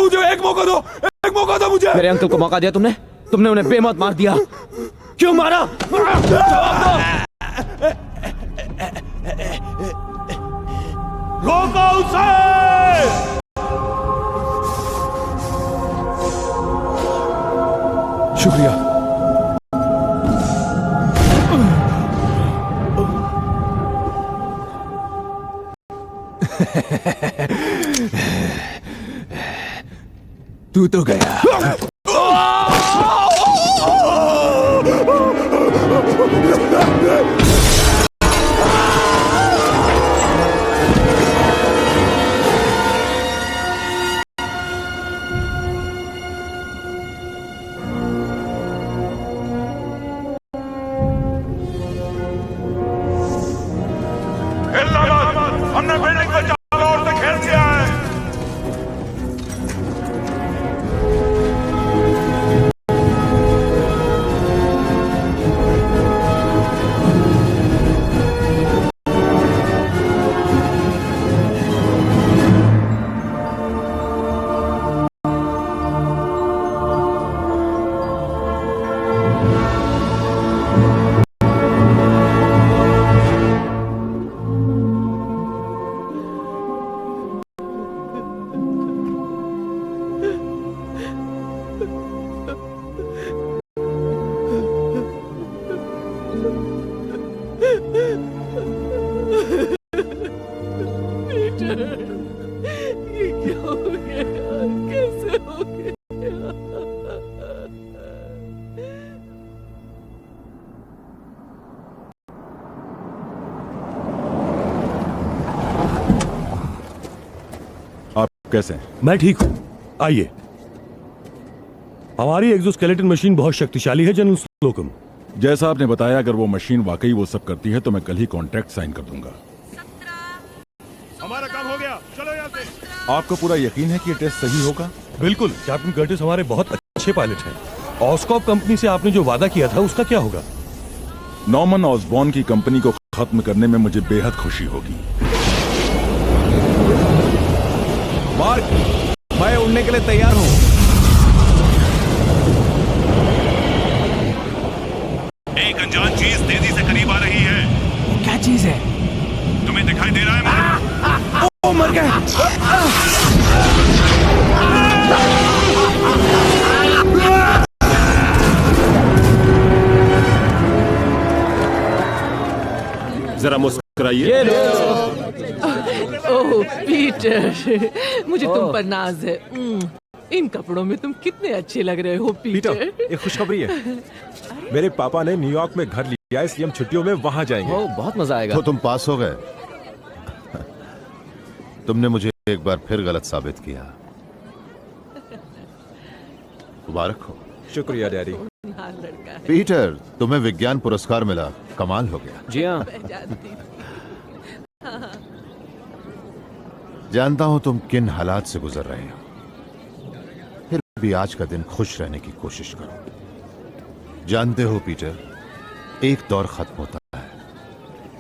मुझे एक मौका दो मुझे। मेरे अंकल को मौका दिया तुमने उन्हें बेमौत मार दिया। क्यों मारा? जवाब दो। रोको उसे। शुक्रिया। तू तो गया। हमने बिल्डिंग को चारों ओर से घेर दिया है। ये क्या हो गया? कैसे हो गया? आप कैसे हैं? मैं ठीक हूं। आइए। हमारी एक्सोस्केलेटन मशीन बहुत शक्तिशाली है जनरल स्लोकम। जैसा आपने बताया, अगर वो मशीन वाकई वो सब करती है तो मैं कल ही कॉन्ट्रैक्ट साइन कर दूंगा। हमारा काम हो गया, चलो यहाँ से। आपको पूरा यकीन है कि ये टेस्ट सही होगा? बिल्कुल। कैप्टन कर्टिस हमारे बहुत अच्छे पायलट हैं। ऑस्कॉप कंपनी से आपने जो वादा किया था उसका क्या होगा? नॉर्मन ऑसबॉर्न की कंपनी को खत्म करने में मुझे बेहद खुशी होगी। मार्क, मैं उड़ने के लिए तैयार हूं। एक अनजान चीज तेजी से करीब आ रही है। वो क्या चीज है? तुम्हें दिखाई दे रहा है मार्क? ओ, मर गए। जरा मुस्कुराइए। ओह पीटर, मुझे तुम पर नाज है। इन कपड़ों में तुम कितने अच्छे लग रहे हो पीटर। एक खुशखबरी है। मेरे पापा ने न्यूयॉर्क में घर लिया, इसलिए हम छुट्टियों में वहां जाएंगे। बहुत मजा आएगा। तो तुम पास हो गए। तुमने मुझे एक बार फिर गलत साबित किया। मुबारक हो। शुक्रिया डैडी। पीटर, तुम्हें विज्ञान पुरस्कार मिला, कमाल हो गया। जी हाँ। जानता हूं तुम किन हालात से गुजर रहे हो, फिर भी आज का दिन खुश रहने की कोशिश करो। जानते हो पीटर, एक दौर खत्म होता है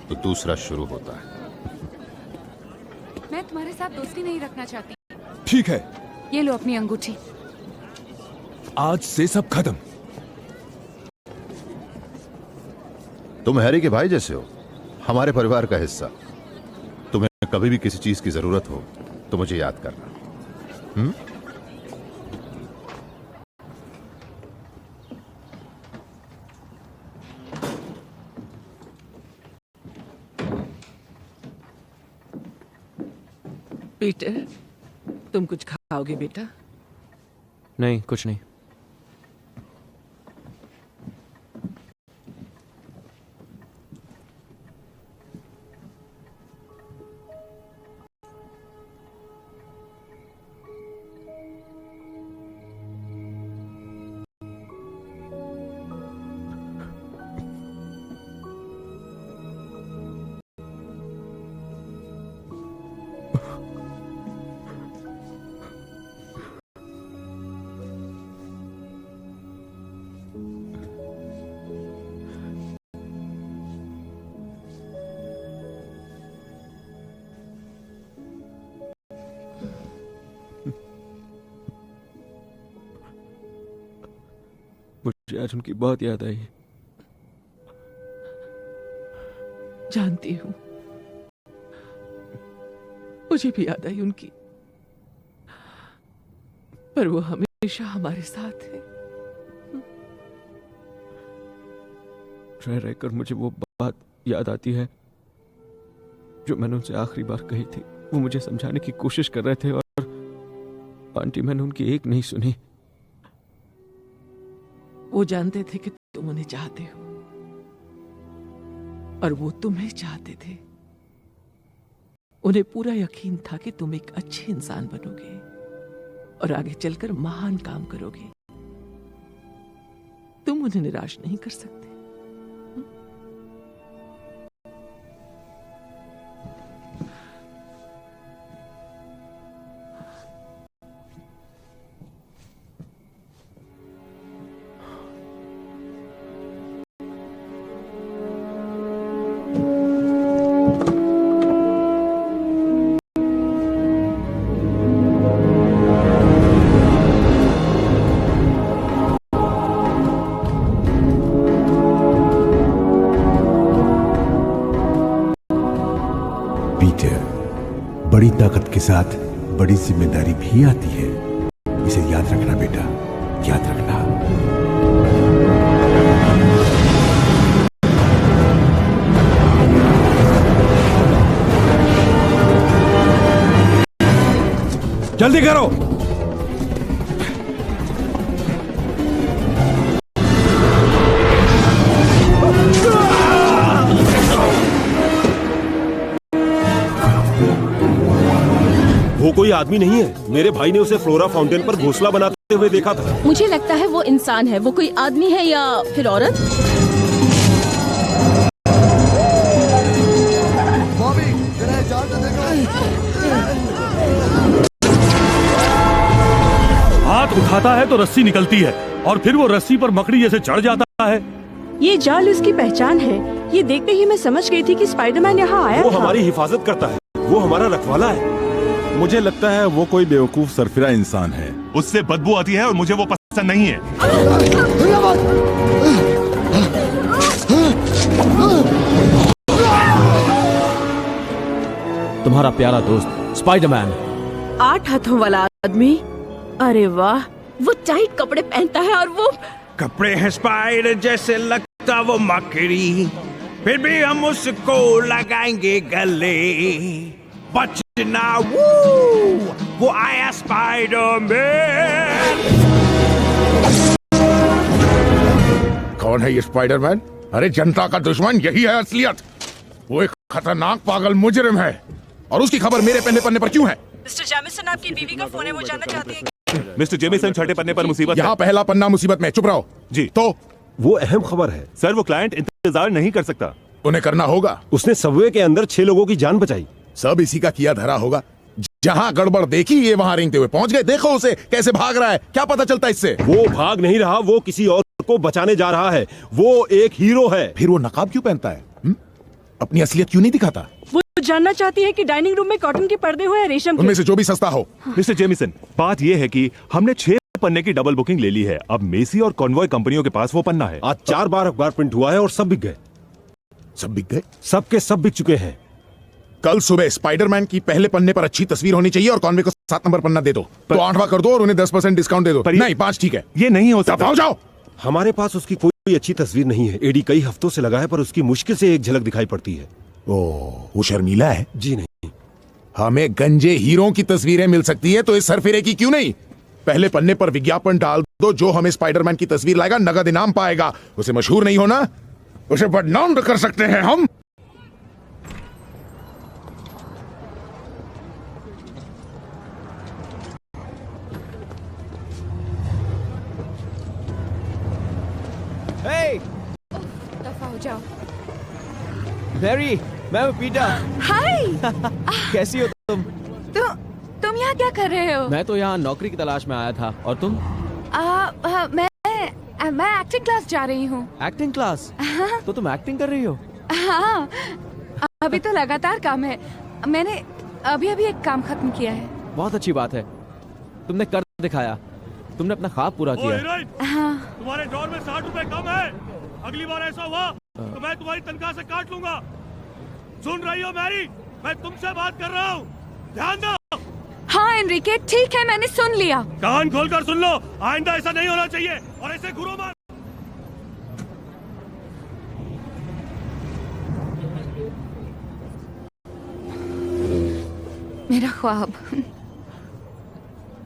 तो दूसरा शुरू होता है। मैं तुम्हारे साथ दोस्ती नहीं रखना चाहती। ठीक है, ये लो अपनी अंगूठी। आज से सब खत्म। तुम हैरी के भाई जैसे हो, हमारे परिवार का हिस्सा। तुम्हें कभी भी किसी चीज की जरूरत हो तो मुझे याद करना। पीटर, तुम कुछ खाओगे बेटा? नहीं, कुछ नहीं। मुझे आज उनकी बहुत याद आई। जानती हूँ। मुझे भी याद आई उनकी, पर वो हमेशा हमारे साथ है। रह रहकर मुझे वो बात याद आती है जो मैंने उनसे आखिरी बार कही थी। वो मुझे समझाने की कोशिश कर रहे थे और आंटी मैंने उनकी एक नहीं सुनी। वो जानते थे कि तुम उन्हें चाहते हो और वो तुम्हें चाहते थे। उन्हें पूरा यकीन था कि तुम एक अच्छे इंसान बनोगे और आगे चलकर महान काम करोगे। तुम उन्हें निराश नहीं कर सकते। बड़ी ताकत के साथ बड़ी जिम्मेदारी भी आती है। इसे याद रखना बेटा, याद रखना। जल्दी करो। वो कोई आदमी नहीं है। मेरे भाई ने उसे फ्लोरा फाउंटेन पर घोंसला बनाते हुए देखा था। मुझे लगता है वो इंसान है। वो कोई आदमी है या फिर औरत? हाथ उठाता है तो रस्सी निकलती है और फिर वो रस्सी पर मकड़ी जैसे चढ़ जाता है। ये जाल इसकी पहचान है। ये देखते ही मैं समझ गई थी कि स्पाइडरमैन यहाँ आया वो था। हमारी हिफाजत करता है। वो हमारा रखवाला है। मुझे लगता है वो कोई बेवकूफ सरफिरा इंसान है। उससे बदबू आती है और मुझे वो पसंद नहीं है। तुम्हारा प्यारा दोस्त स्पाइडरमैन। 8 हाथों वाला आदमी। अरे वाह, वो टाइट कपड़े पहनता है और वो कपड़े हैं स्पाइडर जैसे, लगता वो मकड़ी, फिर भी हम उसको लगाएंगे गले। बचना वो आया स्पाइडरमैन। कौन है ये स्पाइडरमैन? अरे जनता का दुश्मन, यही है असलियत। वो एक खतरनाक पागल मुजरिम है और उसकी खबर मेरे पहले पन्ने पर क्यों है? मिस्टर जेमिसन, आपकी बीवी का फोन है, वो जानना चाहती है। मिस्टर जेमिसन, छठे पन्ने पर मुसीबत यहाँ पहला पन्ना मुसीबत में। चुप रहो जी। तो वो अहम खबर है सर। वो क्लाइंट इंतजार नहीं कर सकता। उन्हें करना होगा। उसने सबवे के अंदर 6 लोगों की जान बचाई। सब इसी का किया धरा होगा। जहाँ गड़बड़ देखी ये वहाँ रेंगते हुए पहुंच गए। देखो उसे कैसे भाग रहा है। क्या पता चलता इससे? वो भाग नहीं रहा, वो किसी और को बचाने जा रहा है। वो एक हीरो है। फिर वो नकाब क्यों पहनता है? अपनी असलियत क्यों नहीं दिखाता? वो जानना चाहती है कि डाइनिंग रूम में कॉटन के पर्दे हुए हैं रेशम के। उनमें से जो भी सस्ता हो। मिस्टर जेमिसन, बात यह है कि हमने 6 पन्ने की डबल बुकिंग ले ली है। अब मेसी और कॉन्वॉय कंपनियों के पास वो पन्ना है। आज 4 बार अखबार प्रिंट हुआ है और सब बिक गए। सब बिक गए? सब के सब बिक चुके हैं। कल सुबह स्पाइडरमैन की पहले पन्ने पर अच्छी तस्वीर होनी चाहिए और कॉन्वे को 7 नंबर पन्ना दे दो। तो 8वां कर दो और उन्हें 10% डिस्काउंट दे दो। नहीं 5 ठीक है। ये नहीं हो सकता। जाओ। हमारे पास उसकी कोई अच्छी तस्वीर नहीं है। एडी कई हफ्तों से लगा है पर उसकी मुश्किल से एक झलक दिखाई पड़ती है। वो शर्मीला है? जी नहीं। हमें गंजे हीरो की तस्वीरें मिल सकती है तो इस सरफिरे की क्यों नहीं? पहले पन्ने पर विज्ञापन डाल दो। जो हमें स्पाइडरमैन की तस्वीर लाएगा नगद इनाम पाएगा। उसे मशहूर नहीं होना, उसे बदनाम कर सकते हैं हम। Hey! दफा हो जाओ। मैरी, मैं पीटर। हाय। कैसी हो तुम? तुम यहाँ क्या कर रहे हो? मैं तो यहाँ नौकरी की तलाश में आया था। और तुम? मैं एक्टिंग क्लास जा रही हूँ। Acting class? तो तुम एक्टिंग कर रही हो? हाँ, अभी तो लगातार काम है। मैंने अभी एक काम खत्म किया है। बहुत अच्छी बात है। तुमने कर दिखाया। तुमने अपना ख्वाब पूरा किया। हाँ। तुम्हारे ड्रॉर में 60 रुपए कम है। अगली बार ऐसा हुआ तो मैं तुम्हारी तनख्वाह से काट लूंगा। सुन रही हो मैरी? मैं तुमसे बात कर रहा हूँ। ध्यान दो। हाँ एनरिके, ठीक है, मैंने सुन लिया। कान खोलकर सुन लो, आइंदा ऐसा नहीं होना चाहिए। और ऐसे घुरो मत। मेरा ख्वाब।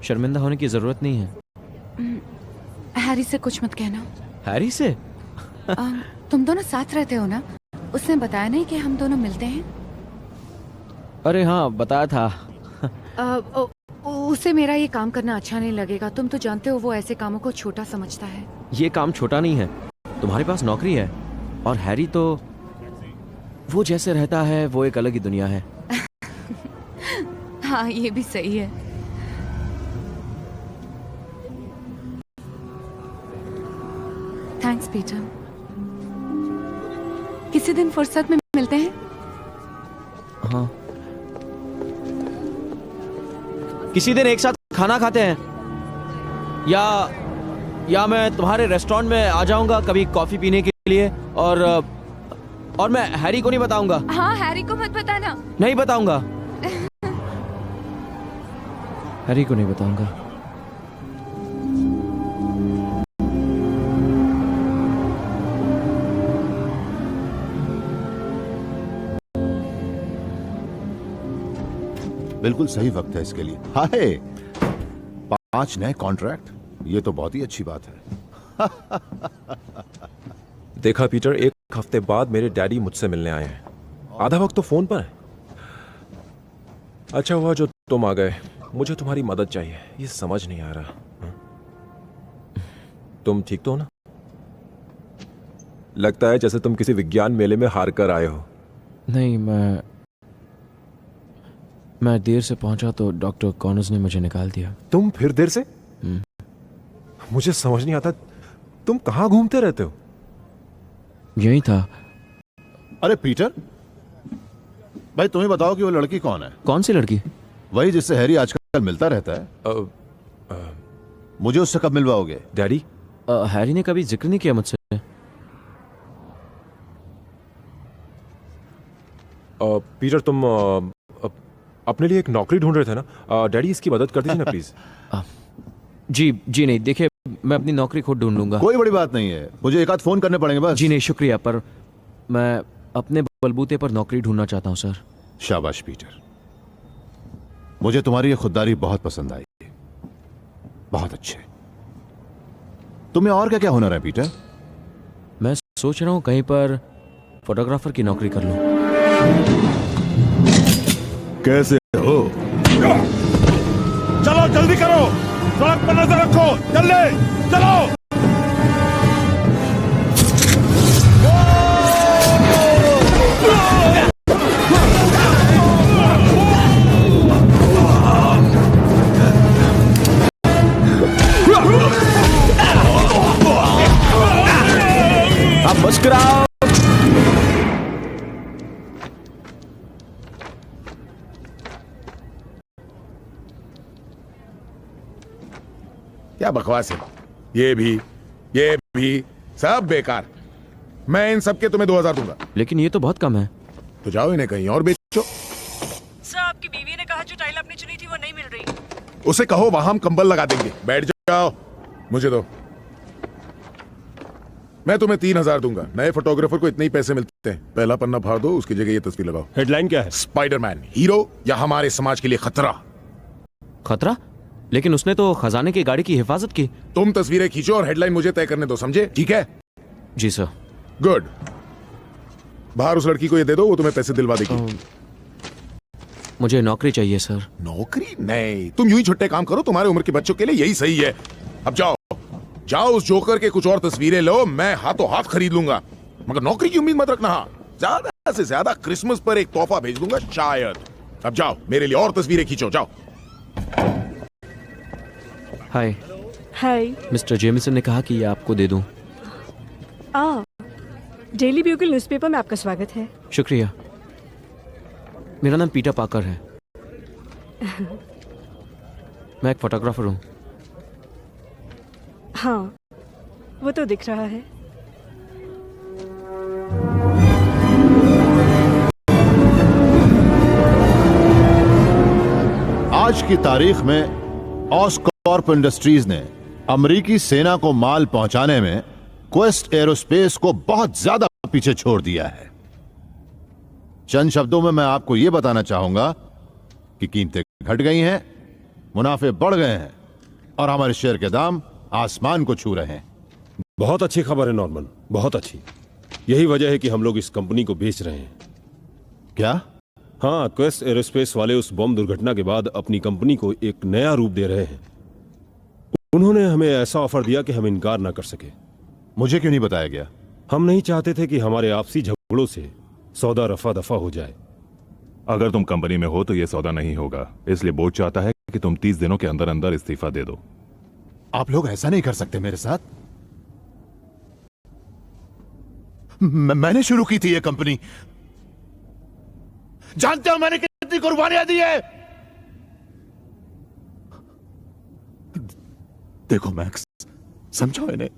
शर्मिंदा होने की जरूरत नहीं है। हैरी से कुछ मत कहना। हैरी से? तुम दोनों साथ रहते हो ना? उसने बताया नहीं कि हम दोनों मिलते हैं? अरे हाँ, बताया था। उसे मेरा ये काम करना अच्छा नहीं लगेगा। तुम तो जानते हो वो ऐसे कामों को छोटा समझता है। ये काम छोटा नहीं है। तुम्हारे पास नौकरी है और हैरी तो वो जैसे रहता है वो एक अलग ही दुनिया है। हाँ, ये भी सही है। Thanks Peter. किसी दिन फुर्सत में मिलते हैं। हाँ, किसी दिन एक साथ खाना खाते हैं, या मैं तुम्हारे रेस्टोरेंट में आ जाऊंगा कभी कॉफी पीने के लिए। और मैं हैरी को नहीं बताऊंगा। हाँ, हैरी को मत बताना। नहीं बताऊंगा। हैरी को नहीं बताऊंगा। बिल्कुल सही वक्त है इसके लिए। हाय, 5 नए कॉन्ट्रैक्ट, ये तो बहुत ही अच्छी बात है। देखा पीटर, 1 हफ्ते बाद मेरे डैडी मुझसे मिलने आए हैं। आधा वक्त तो फोन पर है। अच्छा हुआ जो तुम आ गए। मुझे तुम्हारी मदद चाहिए। ये समझ नहीं आ रहा। तुम ठीक तो हो ना? लगता है जैसे तुम किसी विज्ञान मेले में हार कर आए हो। नहीं, मैं देर से पहुंचा तो डॉक्टर कॉनर्स ने मुझे निकाल दिया। तुम फिर देर से? मुझे समझ नहीं आता, तुम कहां घूमते रहते हो? यही था। अरे पीटर भाई, तुम्हें बताओ कि वो लड़की कौन है? कौन सी लड़की? वही जिससे हैरी आजकल मिलता रहता है। मुझे उससे कब मिलवाओगे? डैडी, हैरी ने कभी जिक्र नहीं किया मुझसे। पीटर, तुम अपने लिए एक नौकरी ढूंढ रहे थे ना? डैडी, इसकी मदद कर दीजिए ना प्लीज। जी नहीं, देखिए मैं अपनी नौकरी खुद ढूंढ लूंगा। कोई बड़ी बात नहीं है, मुझे एक आध फोन करने पड़ेंगे बस। जी नहीं, शुक्रिया, पर मैं अपने बलबूते पर नौकरी ढूंढना चाहता हूं सर। शाबाश पीटर, मुझे तुम्हारी ये खुददारी बहुत पसंद आई। बहुत अच्छे। तुम्हें और क्या क्या हुनर है पीटर? मैं सोच रहा हूं कहीं पर फोटोग्राफर की नौकरी कर लूं। कैसे हो? चलो जल्दी करो, सड़क पर नजर रखो, जल्दी चलो। अब मुस्कुराओ। क्या बकवास है, ये भी सब बेकार। मैं इन सब के तुम्हें 2000 दूंगा। लेकिन ये तो बहुत कम है। तो जाओ इन्हें कहीं और बेचो। सर, आपकी बीवी ने कहा जो टाइल आपने चुनी थी वो नहीं मिल रही। उसे कहो वहां हम कंबल लगा देंगे। बैठ जाओ, मुझे दो। मैं तुम्हें 3000 दूंगा। नए फोटोग्राफर को इतने ही पैसे मिलते हैं। पहला पन्ना फाड़ दो, उसकी जगह ये तस्वीर लगाओ। हेडलाइन क्या है? स्पाइडरमैन हीरो या हमारे समाज के लिए खतरा। खतरा? लेकिन उसने तो खजाने की गाड़ी की हिफाजत की। तुम तस्वीरें खींचो और हेडलाइन मुझे तय करने दो, समझे? ठीक है? जी सर। गुड। बाहर उस लड़की को ये दे दो, वो तुम्हें पैसे दिलवा देगी। मुझे नौकरी चाहिए सर। नौकरी नहीं, तुम यूं ही छुट्टे काम करो। तुम्हारे उम्र के बच्चों के लिए यही सही है। अब जाओ जाओ, उस जोकर के कुछ और तस्वीरें लो, मैं हाथों हाथ खरीद लूंगा। मगर नौकरी की उम्मीद मत रखना। ज्यादा से ज्यादा क्रिसमस पर एक तोहफा भेज दूंगा शायद। अब जाओ, मेरे लिए और तस्वीरें खींचो, जाओ। हाय। हाय। मिस्टर जेमिसन ने कहा कि ये आपको दे दूं। डेली ब्यूगल न्यूज़पेपर में आपका स्वागत है। शुक्रिया। मेरा नाम पीटर पाकर है। मैं एक फोटोग्राफर हूँ। हाँ, वो तो दिख रहा है। आज की तारीख में ऑस्कॉर्प इंडस्ट्रीज ने अमेरिकी सेना को माल पहुंचाने में क्वेस्ट एरोस्पेस को बहुत ज्यादा पीछे छोड़ दिया है। चंद शब्दों में मैं आपको यह बताना चाहूंगा कि कीमतें घट गई हैं, मुनाफे बढ़ गए हैं और हमारे शेयर के दाम आसमान को छू रहे हैं। बहुत अच्छी खबर है नॉर्मन, बहुत अच्छी। यही वजह है कि हम लोग इस कंपनी को बेच रहे हैं। क्या? हाँ, क्वेस्ट एरोस्पेस वाले उस बम दुर्घटना के बाद अपनी कंपनी को एक नया रूप दे रहे हैं। उन्होंने हमें ऐसा ऑफर दिया कि हम इनकार ना कर सके। मुझे क्यों नहीं बताया गया? हम नहीं चाहते थे कि हमारे आपसी झगड़ों से सौदा रफा दफा हो जाए। अगर तुम कंपनी में हो तो यह सौदा नहीं होगा, इसलिए बोर्ड चाहता है कि तुम 30 दिनों के अंदर अंदर इस्तीफा दे दो। आप लोग ऐसा नहीं कर सकते मेरे साथ। मैंने शुरू की थी ये कंपनी, जानते हो मैंने कितनी कुर्बानियां दी है। देखो मैक्स, समझो इन्हें।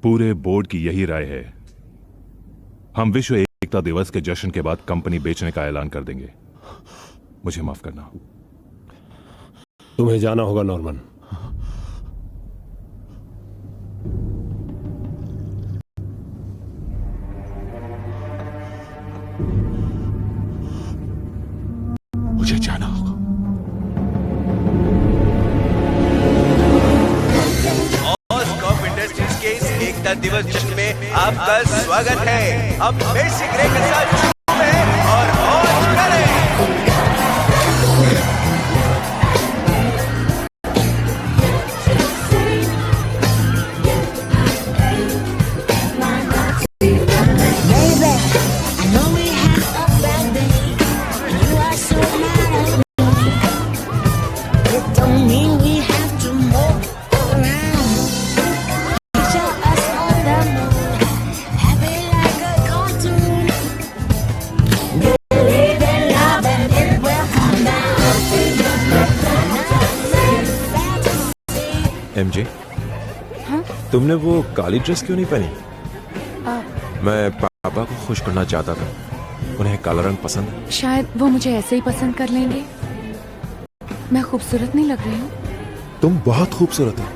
पूरे बोर्ड की यही राय है। हम विश्व एकता दिवस के जश्न के बाद कंपनी बेचने का ऐलान कर देंगे। मुझे माफ करना। तुम्हें जाना होगा नॉर्मन। मुझे जाना होगा। ऑस्कॉर्प इंडस्ट्रीज के इस एकता दिवस जश्न में आपका स्वागत है। अब बेसिक रे के साथ शुरू है और मौज करें। एमजे, हाँ? तुमने वो काली ड्रेस क्यों नहीं पहनी? मैं पापा को खुश करना चाहता था, उन्हें काला रंग पसंद है। शायद वो मुझे ऐसे ही पसंद कर लेंगे। मैं खूबसूरत नहीं लग रही हूँ? तुम बहुत खूबसूरत हो।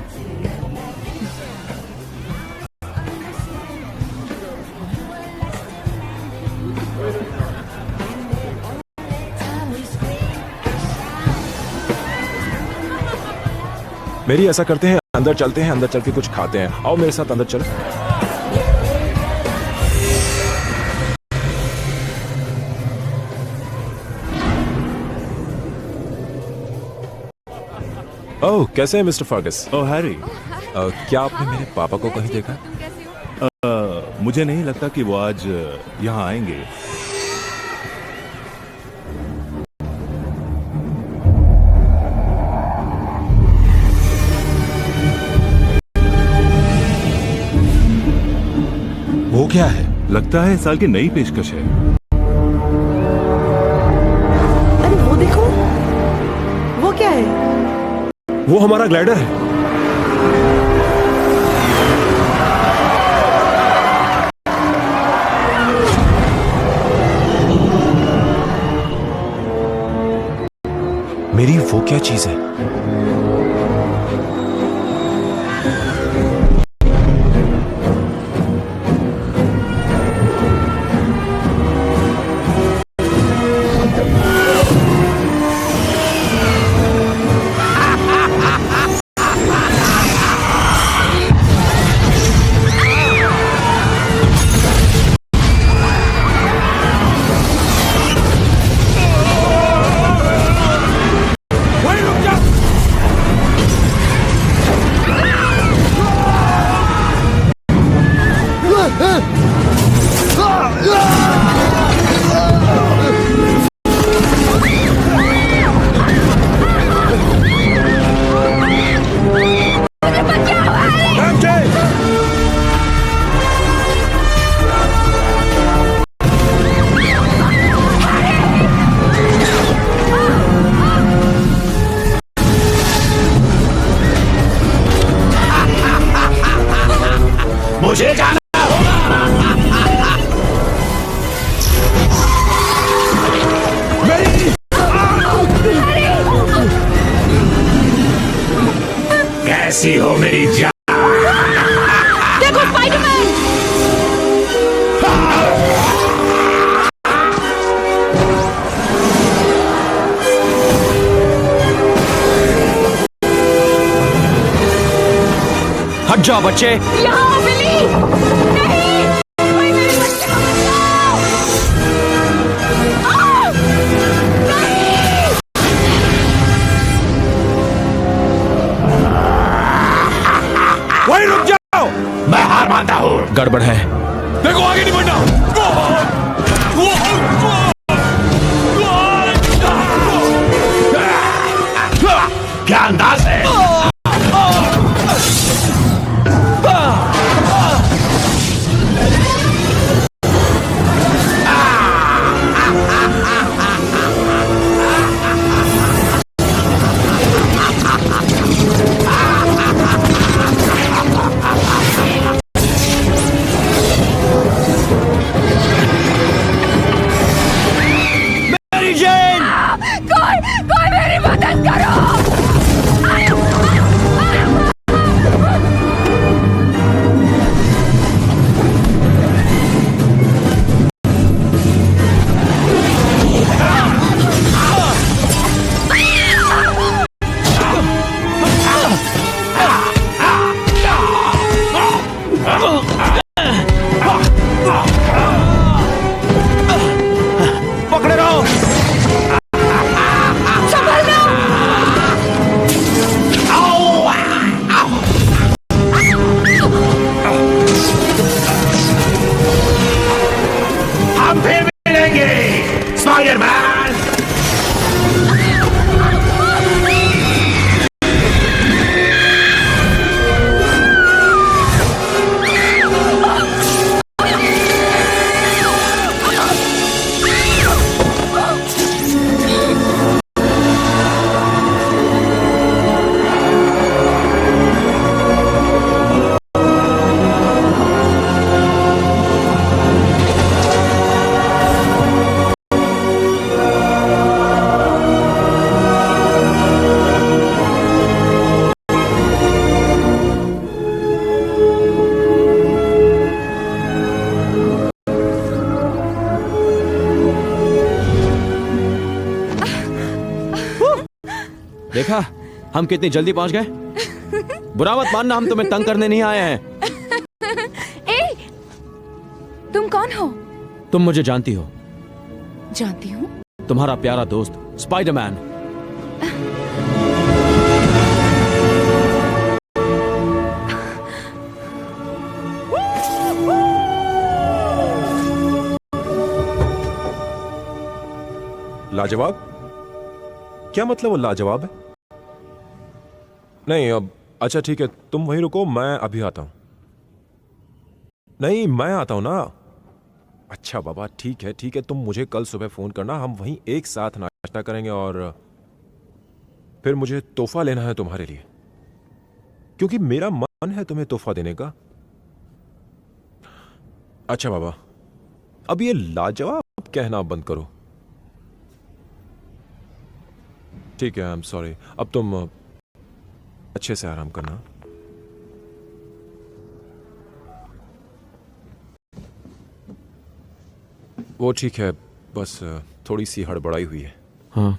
मेरी ऐसा करते हैं, अंदर चलते हैं, अंदर चल के कुछ खाते हैं। आओ मेरे साथ अंदर चलो। ओह, कैसे हैं मिस्टर फर्गस? ओह हैरी, क्या आपने मेरे पापा को कहीं देखा? मुझे नहीं लगता कि वो आज यहाँ आएंगे। वो क्या है? लगता है इस साल की नई पेशकश है। अरे वो देखो, वो क्या है? वो हमारा ग्लाइडर है। मेरी वो क्या चीज है? कैसी हो मेरी जान? देखो स्पाइडरमैन! हट जाओ बच्चे। यहाँ बिली! नहीं! कोई मेरे बच्चे को बचाओ! नहीं! वहीं रुक जाओ। मैं हार मानता हूँ। गड़बड़ है। देखो आगे नहीं बढ़ना। क्या अंदाज है? कोई मेरी मदद करो! पकड़े रहो। हम फिर मिलेंगे स्पाइडरमैन। देखा हम कितनी जल्दी पहुंच गए। बुरा मत मानना, हम तुम्हें तंग करने नहीं आए हैं। ए, तुम कौन हो? तुम मुझे जानती हो। जानती हूँ। तुम्हारा प्यारा दोस्त स्पाइडरमैन। लाजवाब? क्या मतलब वो लाजवाब है? नहीं अब अच्छा ठीक है, तुम वहीं रुको, मैं अभी आता हूं। नहीं मैं आता हूं ना। अच्छा बाबा ठीक है, तुम मुझे कल सुबह फोन करना, हम वहीं एक साथ नाश्ता करेंगे और फिर मुझे तोहफा लेना है तुम्हारे लिए, क्योंकि मेरा मन है तुम्हें तोहफा देने का। अच्छा बाबा अब ये लाजवाब कहना बंद करो। ठीक है, आई एम सॉरी। अब तुम अच्छे से आराम करना। वो ठीक है, बस थोड़ी सी हड़बड़ाई हुई है। हाँ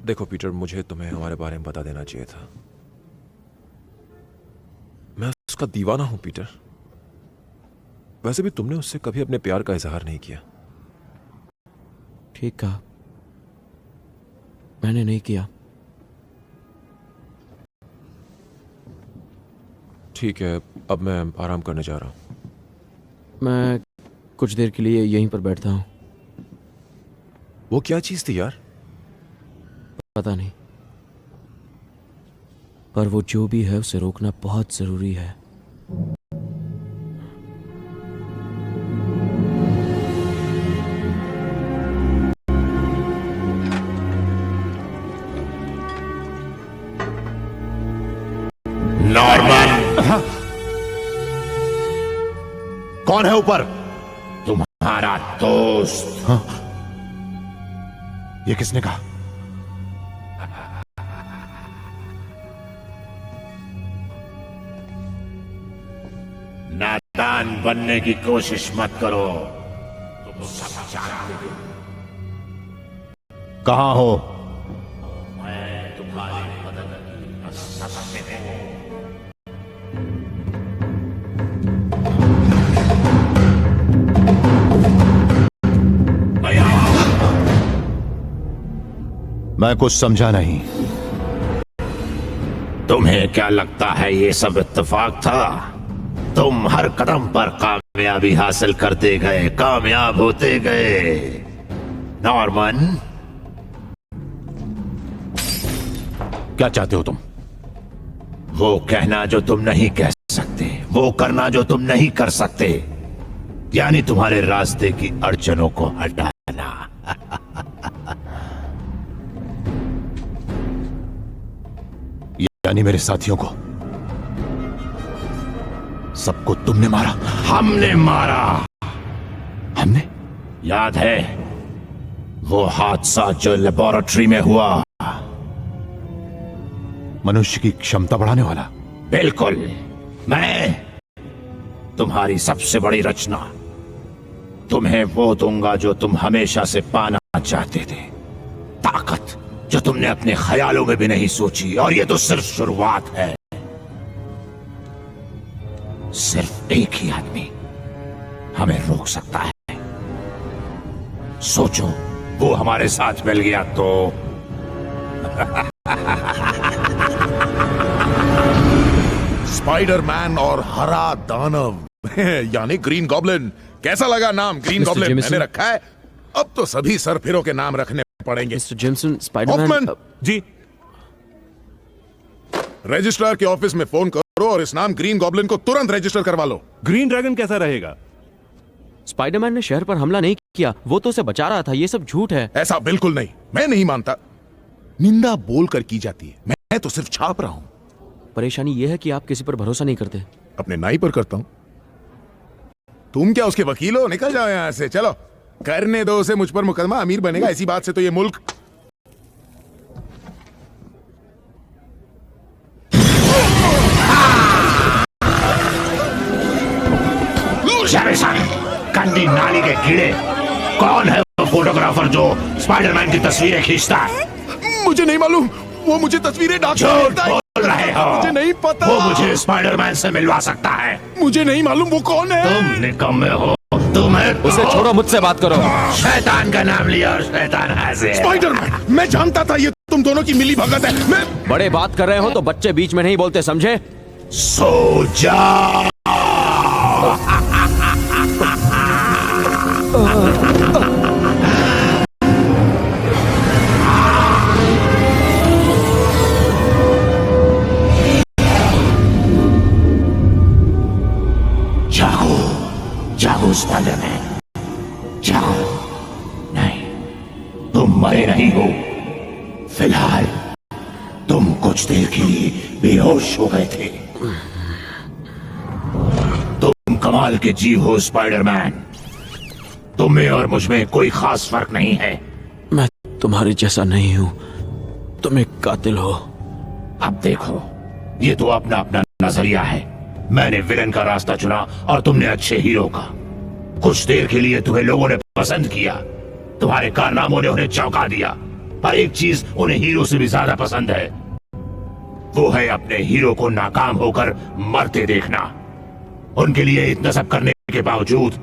देखो पीटर, मुझे तुम्हें हमारे बारे में बता देना चाहिए था। मैं उसका दीवाना हूं पीटर। वैसे भी तुमने उससे कभी अपने प्यार का इजहार नहीं किया। ठीक कहा, मैंने नहीं किया। ठीक है, अब मैं आराम करने जा रहा हूं। मैं कुछ देर के लिए यहीं पर बैठता हूं। वो क्या चीज थी यार? पता नहीं, पर वो जो भी है उसे रोकना बहुत जरूरी है। नॉर्मन, कौन है ऊपर? तुम्हारा दोस्त। हाँ? ये किसने कहा? बनने की कोशिश मत करो। तुम सब जानते हो कहां हो? मैं तुम्हारी मदद की कसम में हूं। मैं कुछ समझा नहीं। तुम्हें क्या लगता है ये सब इत्तेफाक था? तुम हर कदम पर कामयाबी हासिल करते गए, कामयाब होते गए। नॉर्मन, क्या चाहते हो तुम? वो कहना जो तुम नहीं कह सकते, वो करना जो तुम नहीं कर सकते, यानी तुम्हारे रास्ते की अड़चनों को हटाना। यानी मेरे साथियों को, सबको तुमने मारा? हमने मारा। हमने? याद है वो हादसा जो लेबोरेटरी में हुआ? मनुष्य की क्षमता बढ़ाने वाला? बिल्कुल। मैं तुम्हारी सबसे बड़ी रचना, तुम्हें वो दूंगा जो तुम हमेशा से पाना चाहते थे। ताकत जो तुमने अपने ख्यालों में भी नहीं सोची, और ये तो सिर्फ शुरुआत है। सिर्फ एक ही आदमी हमें रोक सकता है। सोचो, वो हमारे साथ मिल गया तो। स्पाइडरमैन और हरा दानव यानी ग्रीन गॉब्लिन। कैसा लगा नाम? ग्रीन गॉब्लिन मैंने रखा है। अब तो सभी सरफिरों के नाम रखने पड़ेंगे। Mister Jameson, Spiderman. जी, रजिस्ट्रार के ऑफिस में फोन करो और इस नाम ग्रीन गॉब्लिन को तुरंत रजिस्टर करवा लो। ग्रीन ड्रैगन कैसा रहेगा? स्पाइडरमैन ने शहर पर हमला नहीं किया, वो तो उसे बचा रहा था। ये सब झूठ है। ऐसा बिल्कुल नहीं, मैं नहीं मानता। निंदा बोलकर की जाती है, मैं तो सिर्फ छाप रहा हूं। परेशानी यह है कि आप किसी पर भरोसा नहीं करते। अपने नाई पर करता हूं। तुम क्या उसके वकील हो? निकल जाओ यहां से। चलो, करने दो उसे मुझ पर मुकदमा। अमीर बनेगा ऐसी बात से तो ये मुल्क। गंदी नाली के कीड़े, कौन है वो फोटोग्राफर जो स्पाइडरमैन की तस्वीरें खींचता है? मुझे नहीं मालूम। वो मुझे तस्वीरें डालता है। बोल रहे हो? मुझे नहीं पता। वो मुझे स्पाइडरमैन से मिलवा सकता है। मुझे नहीं मालूम वो कौन है। तुम निकम्मे हो। तुम्हें उसे छोड़ो, मुझसे बात करो। शैतान का नाम लिया और शैतान हाजिर। स्पाइडरमैन, मैं जानता था ये तुम दोनों की मिली भगत है। मैं बड़े बात कर रहे हो तो बच्चे बीच में नहीं बोलते, समझे? सो जा। जागो, जागो स्पाइडरमैन, जागो। नहीं, तुम मरे नहीं हो। फिलहाल तुम कुछ देर के लिए बेहोश हो गए थे। तुम कमाल के जीव हो स्पाइडरमैन। तुम में और मुझ में कोई खास फर्क नहीं है। मैं तुम्हारे जैसा नहीं हूं, तुम एक कातिल हो। अब देखो, ये तो अपना अपना नजरिया है। मैंने विलन का रास्ता चुना और तुमने अच्छे हीरो का। कुछ देर के लिए तुम्हें लोगों ने पसंद किया, तुम्हारे कारनामों ने उन्हें चौंका दिया। पर एक चीज उन्हें हीरो से भी ज्यादा पसंद है, वो है अपने हीरो को नाकाम होकर मरते देखना। उनके लिए इतना सब करने के बावजूद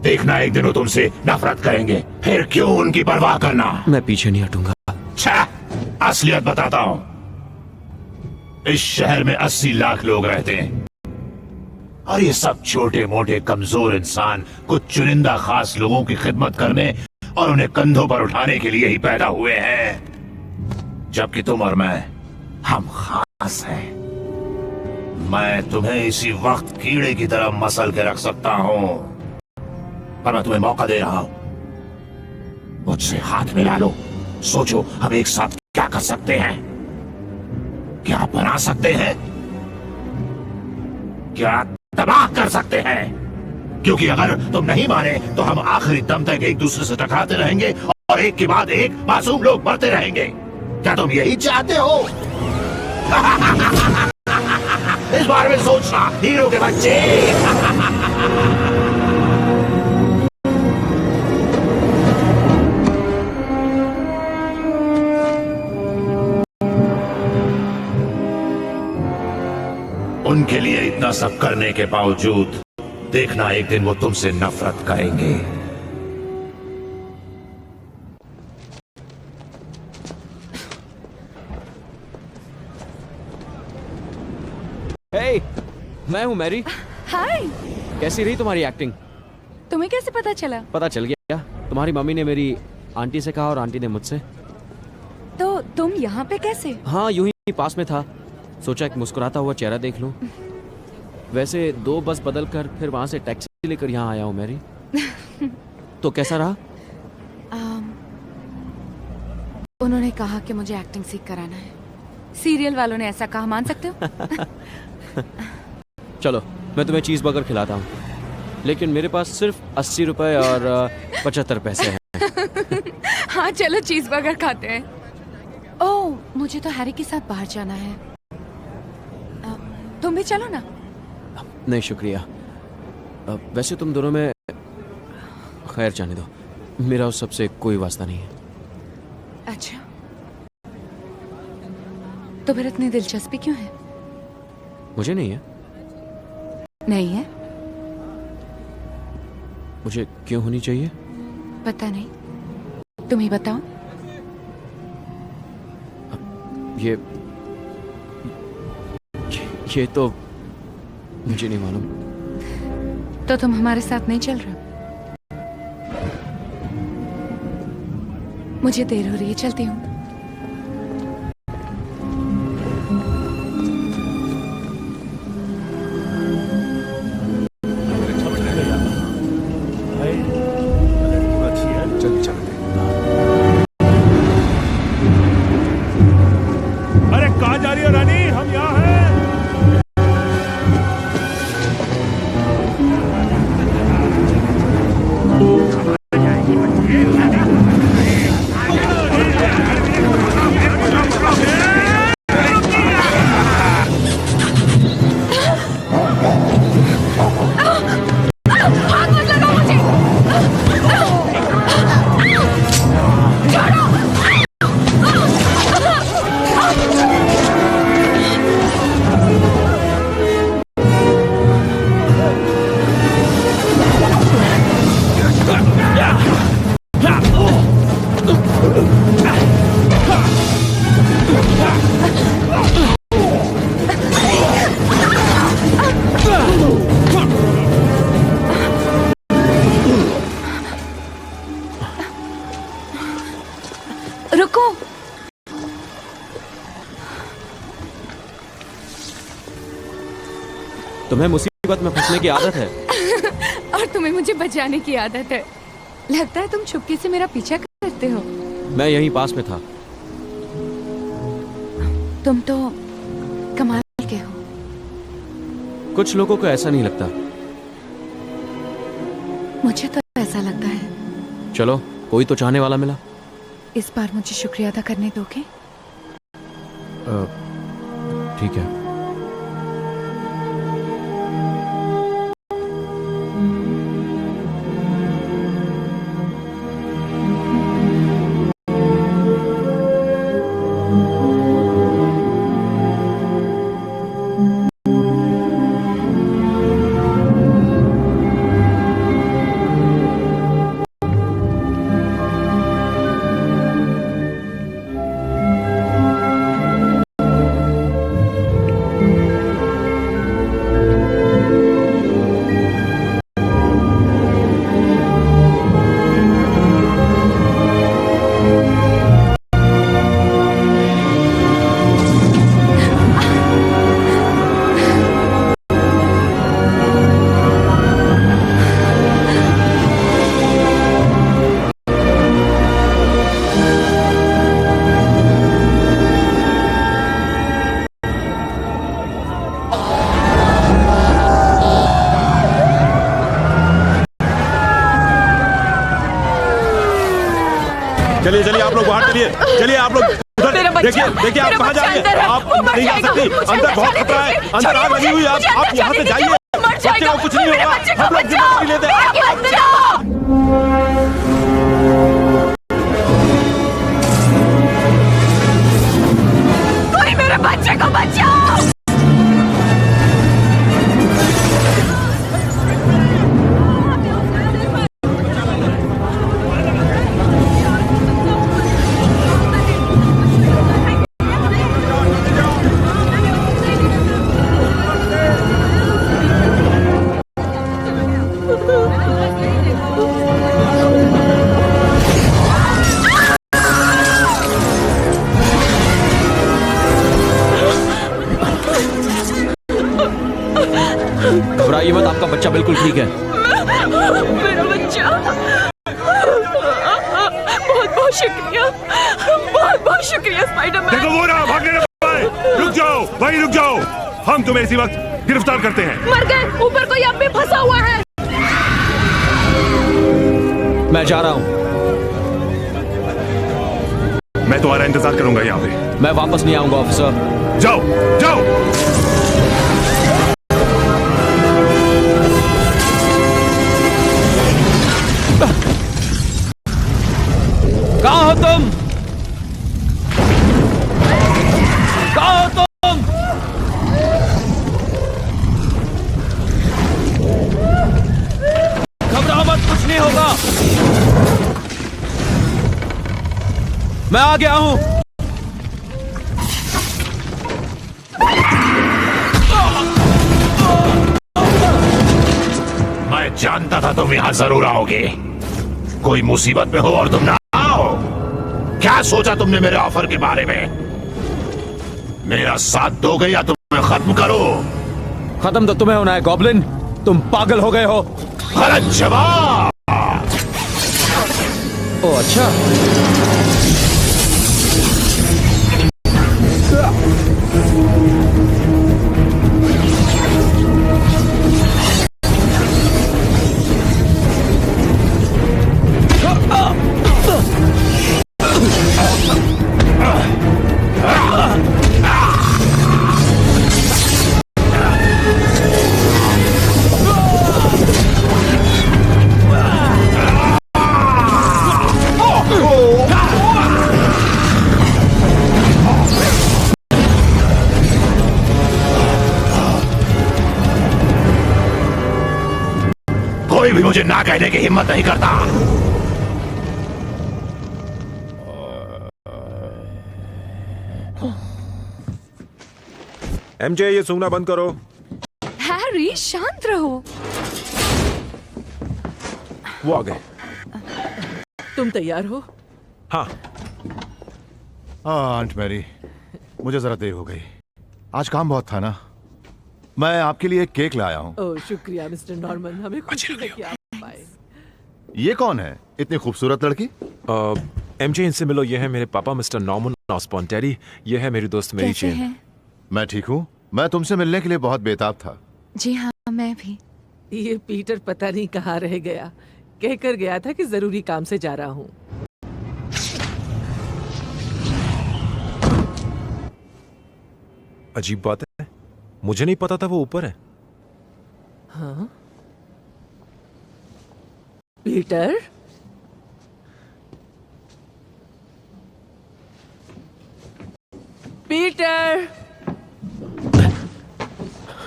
देखना एक दिन वो तुमसे नफरत करेंगे। फिर क्यों उनकी परवाह करना? मैं पीछे नहीं हटूंगा। असलियत बताता हूं। इस शहर में 80 लाख लोग रहते हैं और ये सब छोटे मोटे कमजोर इंसान कुछ चुनिंदा खास लोगों की खिदमत करने और उन्हें कंधों पर उठाने के लिए ही पैदा हुए हैं। जबकि तुम और मैं, हम खास हैं। मैं तुम्हें इसी वक्त कीड़े की तरह मसल के रख सकता हूं, पर मैं तुम्हें मौका दे रहा हूं। मुझसे हाथ मिला लो। सोचो, हम एक साथ क्या कर सकते हैं, क्या बना सकते हैं, क्या तबाह कर सकते हैं। क्योंकि अगर तुम नहीं माने तो हम आखिरी दम तक एक दूसरे से टकराते रहेंगे और एक के बाद एक मासूम लोग मरते रहेंगे। क्या तुम यही चाहते हो? इस बारे में सोचना हीरो के बच्चे। उनके लिए इतना सब करने के बावजूद देखना एक दिन वो तुमसे नफरत करेंगे। हे, मैं हूँ मैरी। हाय। कैसी रही तुम्हारी एक्टिंग? तुम्हें कैसे पता चला? पता चल गया, तुम्हारी मम्मी ने मेरी आंटी से कहा और आंटी ने मुझसे। तो तुम यहाँ पे कैसे? हाँ, यूं ही पास में था, सोचा एक मुस्कुराता हुआ चेहरा देख लूं। वैसे 2 बस बदल कर फिर वहां से टैक्सी लेकर यहाँ आया हूँ मैरी। तो कैसा रहा? उन्होंने कहा कि मुझे एक्टिंग सीख कर आना है। सीरियल वालों ने ऐसा कहा, मान सकते हो? चलो मैं तुम्हें चीज बर्गर खिलाता हूँ, लेकिन मेरे पास सिर्फ 80 रुपए और 75 पैसे हैं। हाँ चलो चीज बर्गर खाते हैं। ओह, मुझे तो हैरी के साथ बाहर जाना है। तुम भी चलो ना। नहीं शुक्रिया, वैसे तुम दोनों में खैर जाने दो, मेरा उस सबसे कोई वास्ता नहीं है। अच्छा, तो फिर इतनी दिलचस्पी क्यों है? मुझे नहीं है। नहीं है? मुझे क्यों होनी चाहिए? पता नहीं, तुम ही बताओ। ये तो मुझे नहीं मालूम। तो तुम हमारे साथ नहीं चल रहे? मुझे देर हो रही है, चलती हूँ। अरे कहाँ जा रही हो रानी? हम यहाँ हैं। रुको। तुम्हें मुसीबत में फंसने की आदत है। और तुम्हें मुझे बचाने की आदत है। लगता है तुम चुपके से मेरा पीछा करते हो। मैं यहीं पास में था। तुम तो कमाल के हो। कुछ लोगों को ऐसा नहीं लगता। मुझे तो ऐसा लगता है। चलो, कोई तो चाहने वाला मिला। इस बार मुझे शुक्रिया अदा करने दोगे? ठीक है। चलिए चलिए आप लोग बाहर चलिए, चलिए आप लोग उधर देखिए देखिए आप कहाँ जा रही हैं? आप नहीं जा सकती, अंदर बहुत खतरा है, अंदर आग लगी हुई है। आप यहाँ से जाइए। जाएगा। बच्चे को कुछ नहीं मेरे होगा। बच्चे को हम लोग बचाओ, जिम्मेदारी लेते हैं। मेरा बचाओ। कोई मेरे बच्चे को बचाओ। घबराइए मत, आपका बच्चा बिल्कुल ठीक है। मेरा बच्चा, बहुत बहुत शुक्रिया, बहुत बहुत शुक्रिया स्पाइडरमैन। देखो वो रहा, भागने ना पाए। रुक जाओ भाई, रुक जाओ। हम तुम्हें इसी वक्त गिरफ्तार करते हैं। मर गए, ऊपर कोई अब भी फंसा हुआ है। मैं जा रहा हूं। मैं तुम्हारा इंतजार करूंगा यहाँ पे। मैं वापस नहीं आऊंगा ऑफिसर। जाओ जाओ। कहाँ हो तुम? कहाँ हो तुम? घबराओ मत, कुछ नहीं होगा। मैं आ गया हूं। मैं जानता था तुम यहां जरूर आओगे। कोई मुसीबत में हो और तुम ना आओ। क्या सोचा तुमने मेरे ऑफर के बारे में? मेरा साथ दोगे या तुम्हें खत्म करो? खत्म तो तुम्हें होना है गॉब्लिन। तुम पागल हो गए हो। गलत जवाब। ओ अच्छा। कोई भी मुझे ना कहने की हिम्मत नहीं करता। एमजे, ये सूंघना बंद करो। हैरी शांत रहो। वो आ गए। तुम तैयार हो? हाँ। आंट मैरी, मुझे जरा देर हो गई। आज काम बहुत था ना। मैं आपके लिए एक केक लाया हूँ। ओह शुक्रिया मिस्टर नॉर्मन, हमें खुशी है कि आप आए। ये कौन है इतनी खूबसूरत लड़की? एमजे, इनसे मिलो। ये है मेरे पापा मिस्टर नॉर्मन ऑसबॉर्न टेरी। ये है मेरी दोस्त मेरी कैसे चेन। हैं? मैं ठीक हूँ। मैं तुमसे मिलने के लिए बहुत बेताब था। जी हाँ, मैं भी। ये पीटर पता नहीं कहाँ रह गया। कहकर गया था कि जरूरी काम से जा रहा हूँ। अजीब बात है, मुझे नहीं पता था वो ऊपर है। हाँ? पीटर? पीटर!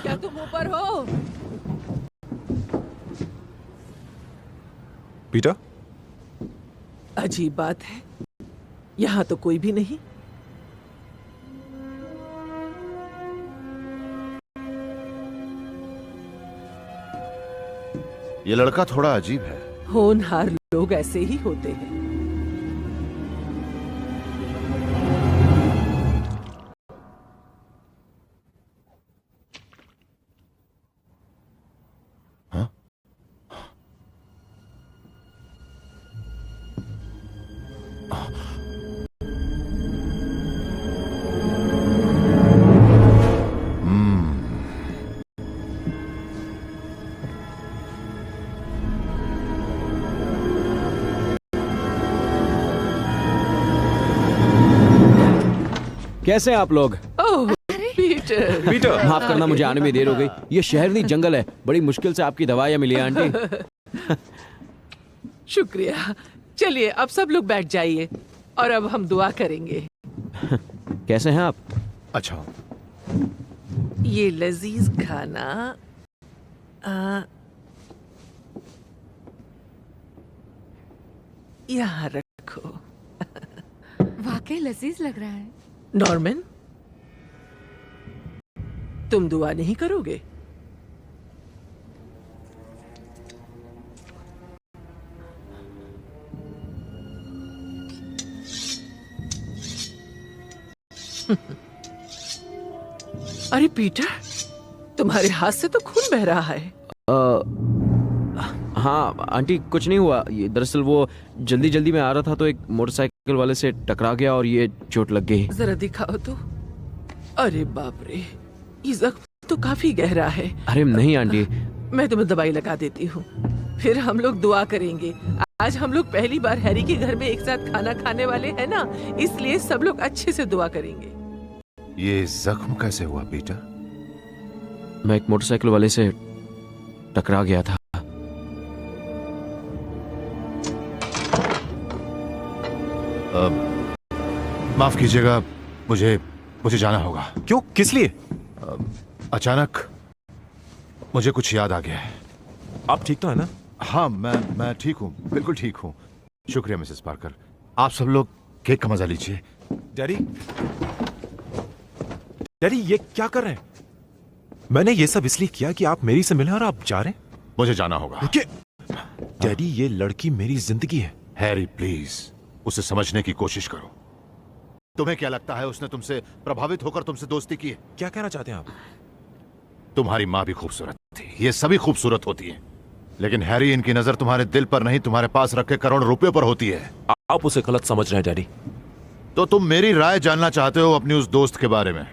क्या तुम ऊपर हो? पीटर? अजीब बात है, यहाँ तो कोई भी नहीं। ये लड़का थोड़ा अजीब है। होनहार लोग ऐसे ही होते हैं। कैसे हैं आप लोग? ओह, पीटर! पीटर। पीटर, माफ करना, मुझे आने में देर हो गई। ये शहर नहीं जंगल है। बड़ी मुश्किल से आपकी दवाइयाँ मिली है आंटी। शुक्रिया। चलिए अब सब लोग बैठ जाइए और अब हम दुआ करेंगे। कैसे हैं आप? अच्छा। ये लजीज खाना यहाँ रखो। वाकई लजीज लग रहा है। नॉर्मन, तुम दुआ नहीं करोगे? अरे पीटर, तुम्हारे हाथ से तो खून बह रहा है। हाँ आंटी, कुछ नहीं हुआ। ये दरअसल वो जल्दी जल्दी में आ रहा था तो एक मोटरसाइकिल वाले से टकरा गया और ये चोट लग गई। जरा दिखाओ तो। अरे बाप रे, ये जख्म तो काफी गहरा है। अरे नहीं आंटी। मैं तुम्हें दवाई लगा देती हूँ, फिर हम लोग दुआ करेंगे। आज हम लोग पहली बार हैरी के घर में एक साथ खाना खाने वाले हैं ना, इसलिए सब लोग अच्छे से दुआ करेंगे। ये जख्म कैसे हुआ पीटर? मैं एक मोटरसाइकिल वाले से टकरा गया था। माफ कीजिएगा, मुझे जाना होगा। क्यों? किस लिए? अचानक मुझे कुछ याद आ गया है। आप ठीक तो है ना? हाँ, मैं ठीक हूँ, बिल्कुल ठीक हूँ। शुक्रिया मिसेस पार्कर। आप सब लोग केक का मजा लीजिए। डैडी, डैडी ये क्या कर रहे हैं? मैंने ये सब इसलिए किया कि आप मेरी से मिले और आप जा रहे हैं। मुझे जाना होगा। डैडी, ये लड़की मेरी जिंदगी है। हैरी प्लीज, उसे समझने की कोशिश करो। तुम्हें क्या लगता है उसने तुमसे प्रभावित होकर तुमसे दोस्ती की है? क्या कहना चाहते हैं आप? तुम्हारी माँ भी खूबसूरत थी, ये सभी खूबसूरत होती है, लेकिन हैरी, इनकी नजर तुम्हारे दिल पर नहीं, तुम्हारे पास रखे करोड़ रुपए पर होती है। आप उसे गलत समझ रहे हैं डैडी। तो तुम मेरी राय जानना चाहते हो अपनी उस दोस्त के बारे में?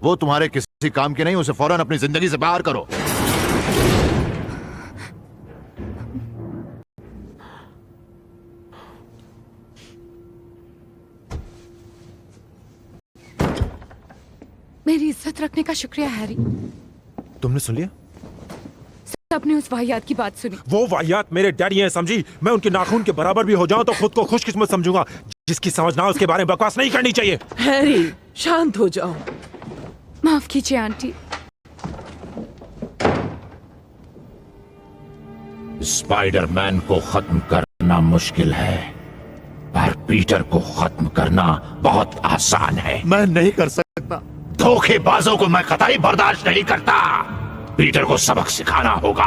वो तुम्हारे किसी काम की नहीं, उसे फौरन अपनी जिंदगी से बाहर करो। मेरी इज्जत रखने का शुक्रिया हैरी। तुमने सुन लिया? सबने उस वाहियात की बात सुनी। वो वाहियात मेरे डैडी हैं, समझी? मैं उनके नाखून के बराबर भी हो जाऊं तो खुद को खुशकिस्मत समझूंगा। जिसकी समझ ना हो उसके बारे में बकवास नहीं करनी चाहिए। हैरी, शांत हो जाओ। माफ कीजिए आंटी। स्पाइडरमैन को खत्म करना मुश्किल है, पर पीटर को खत्म करना बहुत आसान है। मैं नहीं कर सकता। धोखेबाजों को मैं कतई बर्दाश्त नहीं करता। पीटर को सबक सिखाना होगा।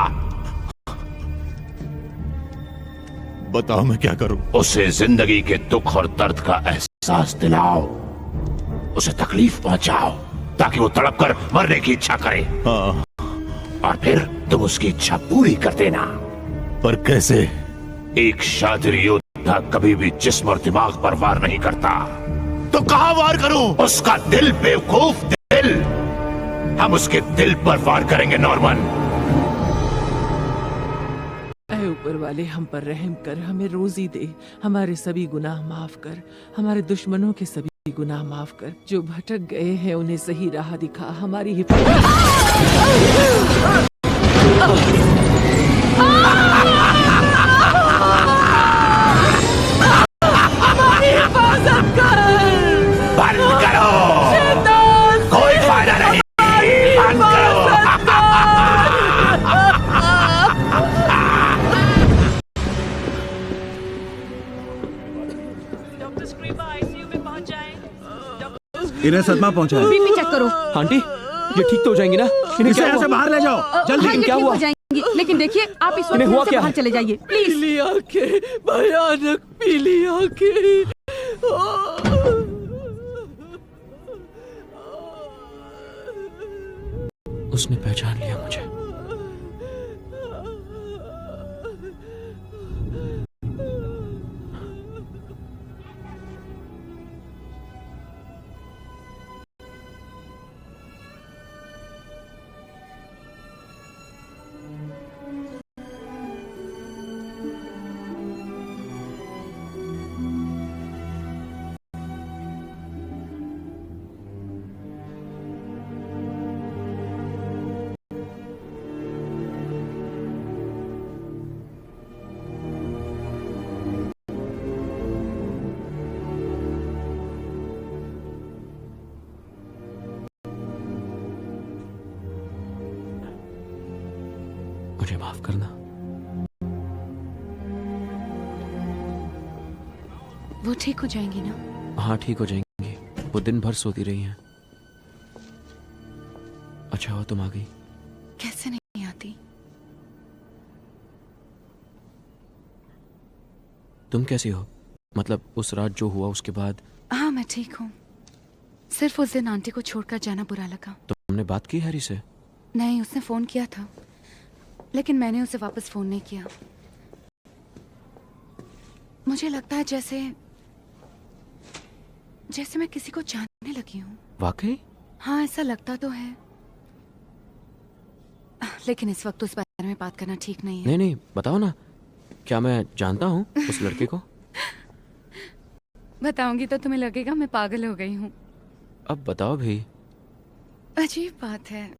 बताओ मैं क्या करूं? उसे जिंदगी के दुख और दर्द का एहसास दिलाओ, उसे तकलीफ पहुंचाओ ताकि वो तड़प कर मरने की इच्छा करे। हाँ। और फिर तुम उसकी इच्छा पूरी कर देना। पर कैसे? एक शातिर योद्धा कभी भी जिस्म और दिमाग पर वार नहीं करता। तो कहां वार करूं? उसका दिल, बेवकूफ दिल। हम उसके दिल पर वार करेंगे नॉर्मन। ऐ ऊपर वाले, हम पर रहम कर, हमें रोजी दे, हमारे सभी गुनाह माफ कर, हमारे दुश्मनों के सभी गुनाह माफ कर, जो भटक गए हैं उन्हें सही राह दिखा, हमारी हिफाजत कर। बंद करो, कोई फायदा नहीं। बंद करो। डॉक्टर स्क्रीबा आईसीयू में पहुंच जाएं। इन्हें सदमा पहुंचा है। बीपी चेक करो। आंटी, ये ठीक तो हो जाएंगी ना? इन्हें क्या हुआ? बाहर ले जाओ जल्दी। लेकिन क्या हुआ? लेकिन देखिए, आप इस इन्हें हुआ वक्त से क्या बाहर है? चले जाइए प्लीज। पीली आंखें, भयानक पीली आंखें। उसने पहचान लिया मुझे। मुझे माफ करना। वो ठीक हो जाएंगी ना? हाँ, ठीक हो जाएंगी। वो दिन भर सोती रही हैं। अच्छा हुआ तुम आ गई। कैसे नहीं आती? तुम कैसी हो? मतलब उस रात जो हुआ उसके बाद? हाँ, मैं ठीक हूँ। सिर्फ उस दिन आंटी को छोड़कर जाना बुरा लगा। तुमने बात की हैरी से? नहीं, उसने फोन किया था, लेकिन मैंने उसे वापस फोन नहीं किया। मुझे लगता है जैसे मैं किसी को जानने लगी हूँ। वाकई? हाँ, ऐसा लगता तो है, लेकिन इस वक्त उस बारे में बात करना ठीक नहीं है। नहीं, बताओ ना, क्या मैं जानता हूँ उस लड़के को? बताऊंगी तो तुम्हें लगेगा मैं पागल हो गई हूँ। अब बताओ भी। अजीब बात है,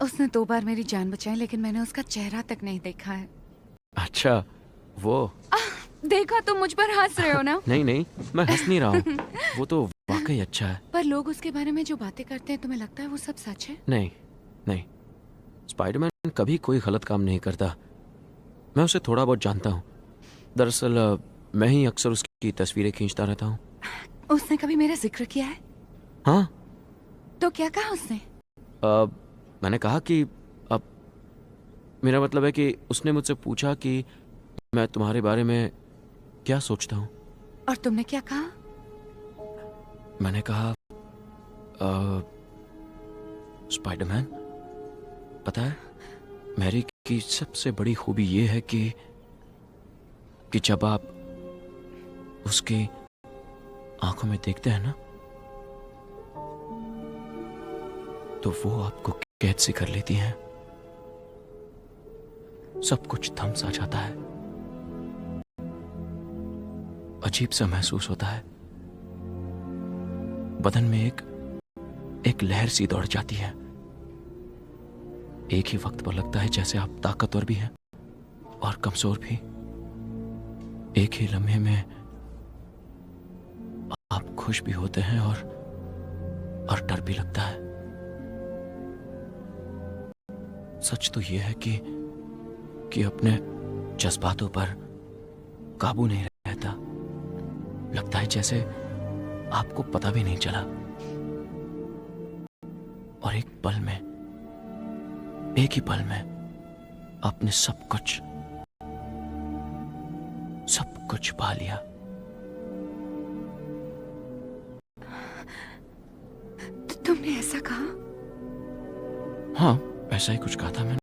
उसने 2 बार मेरी जान बचाई, लेकिन मैंने उसका चेहरा तक नहीं देखा है। अच्छा, वो देखा, तुम मुझ पर हंस रहे हो ना? नहीं, मैं हंस नहीं रहा हूँ। वो तो वाकई अच्छा है। पर लोग उसके बारे में जो बातें करते हैं, तुम्हें लगता है वो सब सच है? नहीं, स्पाइडरमैन कभी कोई गलत काम नहीं करता। मैं उसे थोड़ा बहुत जानता हूँ। दरअसल मैं ही अक्सर उसकी तस्वीरें खींचता रहता हूँ। उसने कभी मेरा जिक्र किया है? हाँ। तो क्या कहा उसने? मैंने कहा कि अब मेरा मतलब है कि उसने मुझसे पूछा कि मैं तुम्हारे बारे में क्या सोचता हूँ। और तुमने क्या कहा? मैंने कहा स्पाइडरमैन, पता है मैरी की सबसे बड़ी खूबी ये है कि जब आप उसकी आंखों में देखते हैं ना, तो वो आपको कैद से कर लेती हैं। सब कुछ थम सा जाता है, अजीब सा महसूस होता है, बदन में एक लहर सी दौड़ जाती है। एक ही वक्त पर लगता है जैसे आप ताकतवर भी हैं और कमजोर भी। एक ही लम्हे में आप खुश भी होते हैं और डर भी लगता है। सच तो यह है कि अपने जज्बातों पर काबू नहीं रहता। लगता है जैसे आपको पता भी नहीं चला, और एक ही पल में आपने सब कुछ पा लिया। तुमने ऐसा कहा? हाँ, ऐसा ही कुछ कहा था मैंने।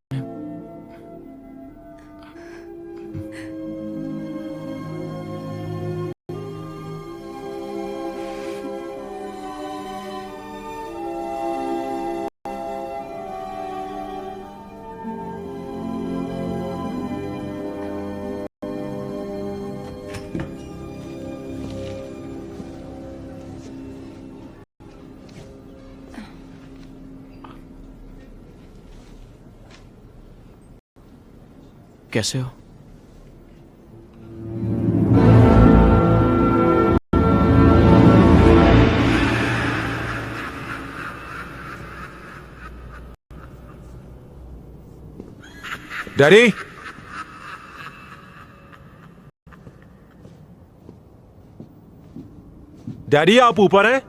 कैसे हो? डैडी, डैडी आप ऊपर हैं?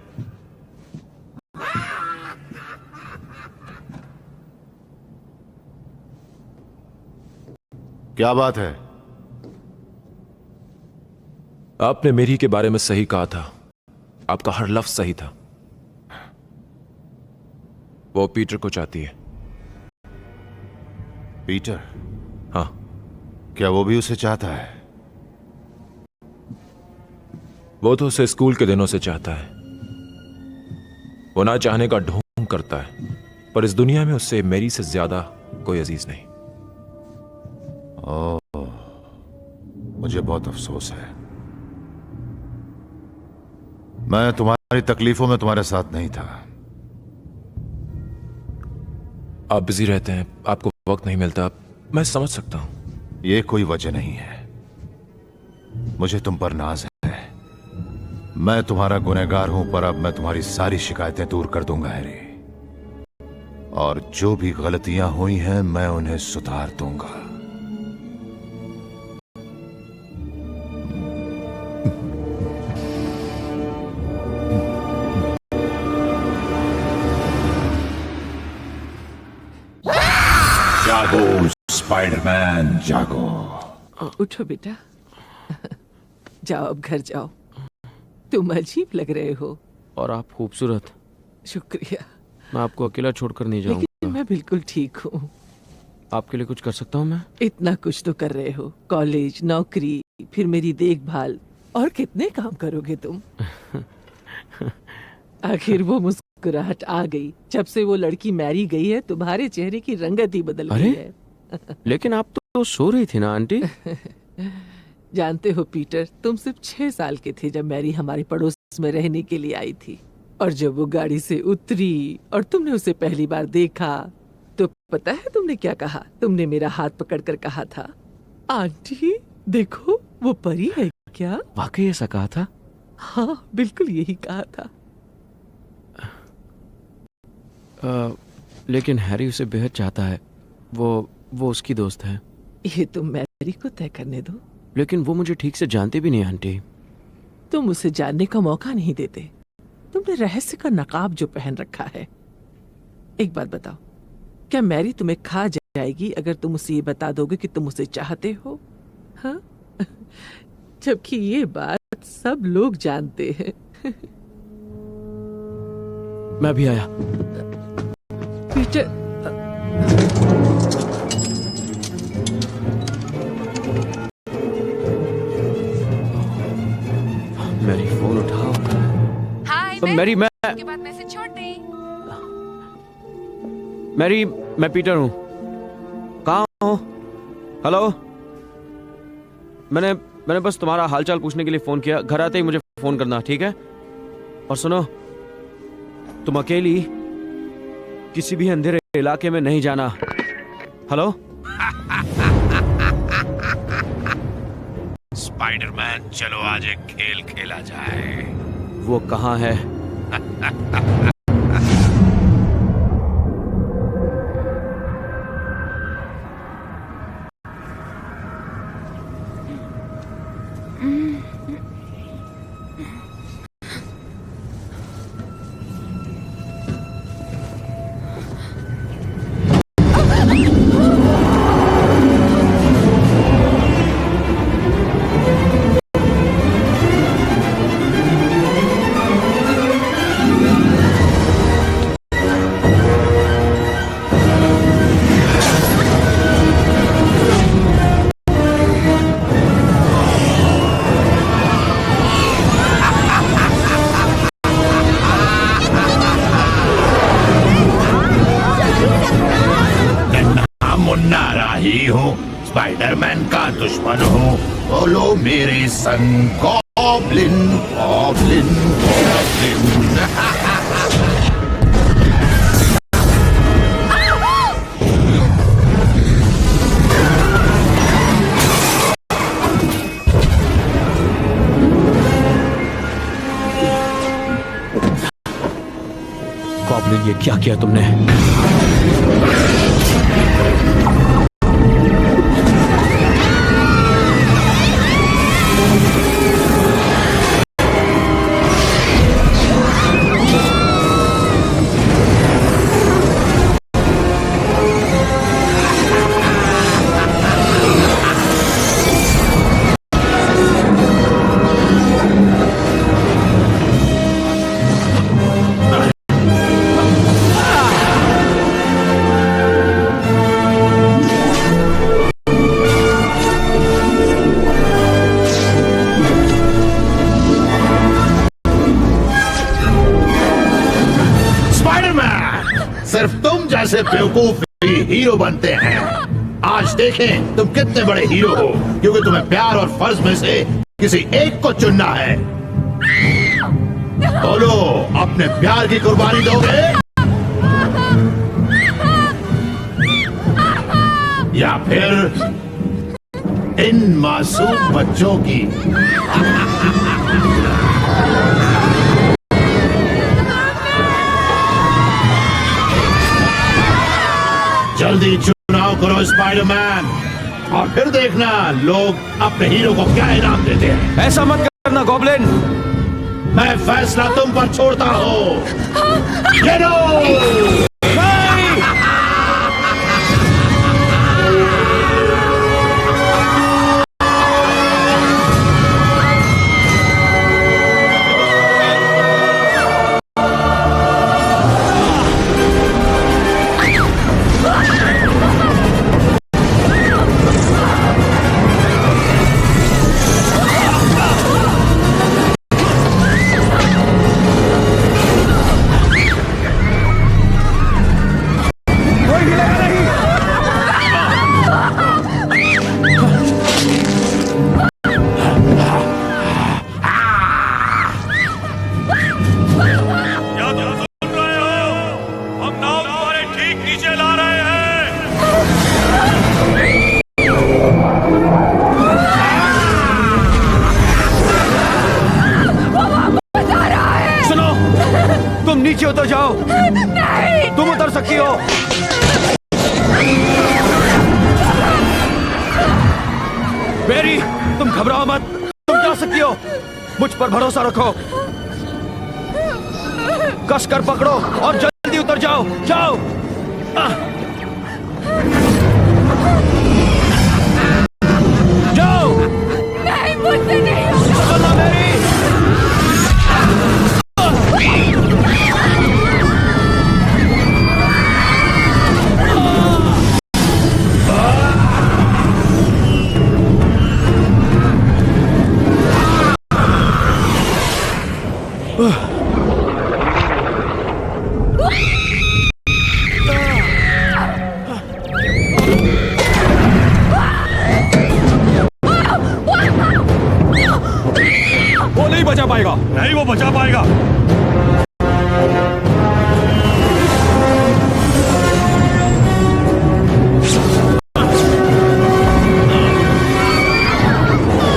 क्या बात है? आपने मेरी के बारे में सही कहा था। आपका हर लफ्ज सही था। वो पीटर को चाहती है। पीटर? हाँ। क्या वो भी उसे चाहता है? वो तो उसे स्कूल के दिनों से चाहता है। वो ना चाहने का ढोंग करता है, पर इस दुनिया में उससे मेरी से ज्यादा कोई अजीज नहीं। ओह, मुझे बहुत अफसोस है। मैं तुम्हारी तकलीफों में तुम्हारे साथ नहीं था। आप बिजी रहते हैं, आपको वक्त नहीं मिलता, मैं समझ सकता हूं। यह कोई वजह नहीं है। मुझे तुम पर नाज है। मैं तुम्हारा गुनहगार हूं, पर अब मैं तुम्हारी सारी शिकायतें दूर कर दूंगा हैरी। और जो भी गलतियां हुई हैं मैं उन्हें सुधार दूंगा। जागो स्पाइडरमैन, जागो। उठो बेटा, जाओ अब घर जाओ। तुम अजीब लग रहे हो। और आप खूबसूरत। शुक्रिया। मैं आपको अकेला छोड़कर नहीं लेकिन जाऊंगा। मैं बिल्कुल ठीक हूँ। आपके लिए कुछ कर सकता हूँ मैं? इतना कुछ तो कर रहे हो, कॉलेज, नौकरी, फिर मेरी देखभाल, और कितने काम करोगे तुम? आखिर वो मुस्कुराहट आ गई। जब से वो लड़की मैरी गई है तुम्हारे चेहरे की रंगत ही बदल गई है। लेकिन आप तो सो रही थी ना आंटी। जानते हो पीटर, तुम सिर्फ 6 साल के थे जब मैरी हमारे पड़ोस में रहने के लिए आई थी। और जब वो गाड़ी से उतरी और तुमने उसे पहली बार देखा तो पता है तुमने क्या कहा? तुमने मेरा हाथ पकड़कर कहा था, आंटी देखो वो परी है क्या? वाकई ऐसा कहा था? हाँ, बिल्कुल यही कहा था। लेकिन हैरी उसे बेहद चाहता है। वो उसकी दोस्त है। ये तुम मैरी को तय करने दो। लेकिन वो मुझे ठीक से जानती भी नहीं आंटी। तुम उसे जानने का मौका नहीं देते। तुमने रहस्य का नकाब जो पहन रखा है। एक बात बताओ, क्या मैरी तुम्हें खा जाएगी अगर तुम उसे ये बता दोगे कि तुम उसे चाहते हो? हाँ? जबकि ये बात सब लोग जानते हैं। मैं भी आया। पीटर, मैरी फोन उठाओ। हाय, मैरी, मैं उसके बाद मैसेज छोड़ दी। मैरी, मैं पीटर हूँ। कहाँ हो? हेलो। मैंने बस तुम्हारा हालचाल पूछने के लिए फोन किया। घर आते ही मुझे फोन करना, ठीक है? और सुनो, तुम अकेली किसी भी अंधेरे इलाके में नहीं जाना। हेलो। स्पाइडरमैन, चलो आज एक खेल खेला जाए। वो कहाँ है? स्पाइडरमैन का दुश्मन हूँ, बोलो मेरे संग गॉब्लिन गॉब्लिन गॉब्लिन। गॉब्लिन, ये क्या किया तुमने? सिर्फ तुम जैसे बेवकूफ ही हीरो बनते हैं। आज देखें तुम कितने बड़े हीरो हो, क्योंकि तुम्हें प्यार और फर्ज में से किसी एक को चुनना है। बोलो, अपने प्यार की कुर्बानी दोगे या फिर इन मासूम बच्चों की? जल्दी चुनाव करो स्पाइडरमैन, और फिर देखना लोग अपने हीरो को क्या इनाम देते हैं। ऐसा मत करना गॉब्लिन। मैं फैसला तुम पर छोड़ता हूँ। Get on! नीचे उतर जाओ। नहीं। तुम उतर सकती हो। मेरी, तुम घबराओ मत, तुम जा सकती हो। मुझ पर भरोसा रखो। कस कर पकड़ो और जल्दी उतर जाओ। जाओ। जाओ। नहीं, मुझसे नहीं होगा। मेरी। वो नहीं बचा पाएगा। नहीं, वो बचा पाएगा।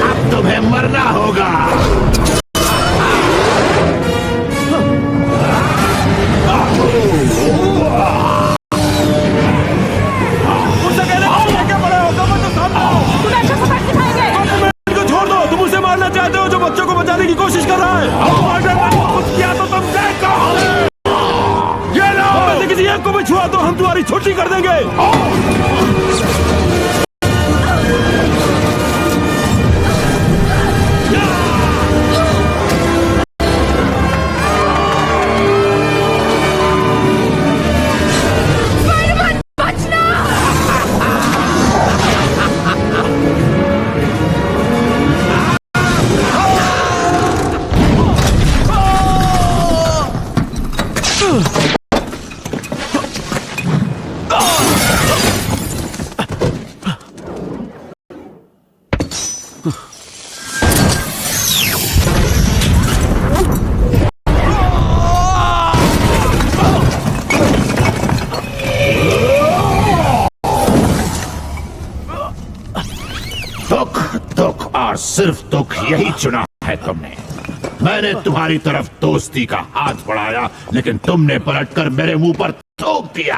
अब तुम्हें मरना होगा। बच्चों को बचाने की कोशिश कर रहा है। कुछ किया तो तुम देखो। ये लो, किसी एक को भी छुआ तो हम तुम्हारी छुट्टी कर देंगे। सिर्फ दुख यही चुना है तुमने। मैंने तुम्हारी तरफ दोस्ती का हाथ बढ़ाया, लेकिन तुमने पलटकर मेरे मुंह पर थूक दिया।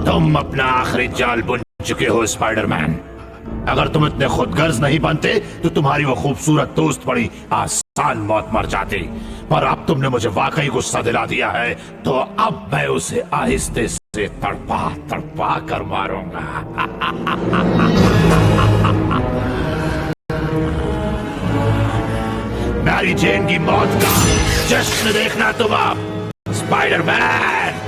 तुम अपना आखिरी जाल बुन चुके हो स्पाइडरमैन। अगर तुम इतने खुदगर्ज नहीं बनते तो तुम्हारी वो खूबसूरत दोस्त बड़ी आसान मौत मर जाती। पर अब तुमने मुझे वाकई गुस्सा दिला दिया है, तो अब मैं उसे आहिस्ते से तड़पा तड़पा कर मारूंगा। मैं मैरी जेन की मौत का जश्न देखना तुम आप, स्पाइडरमैन।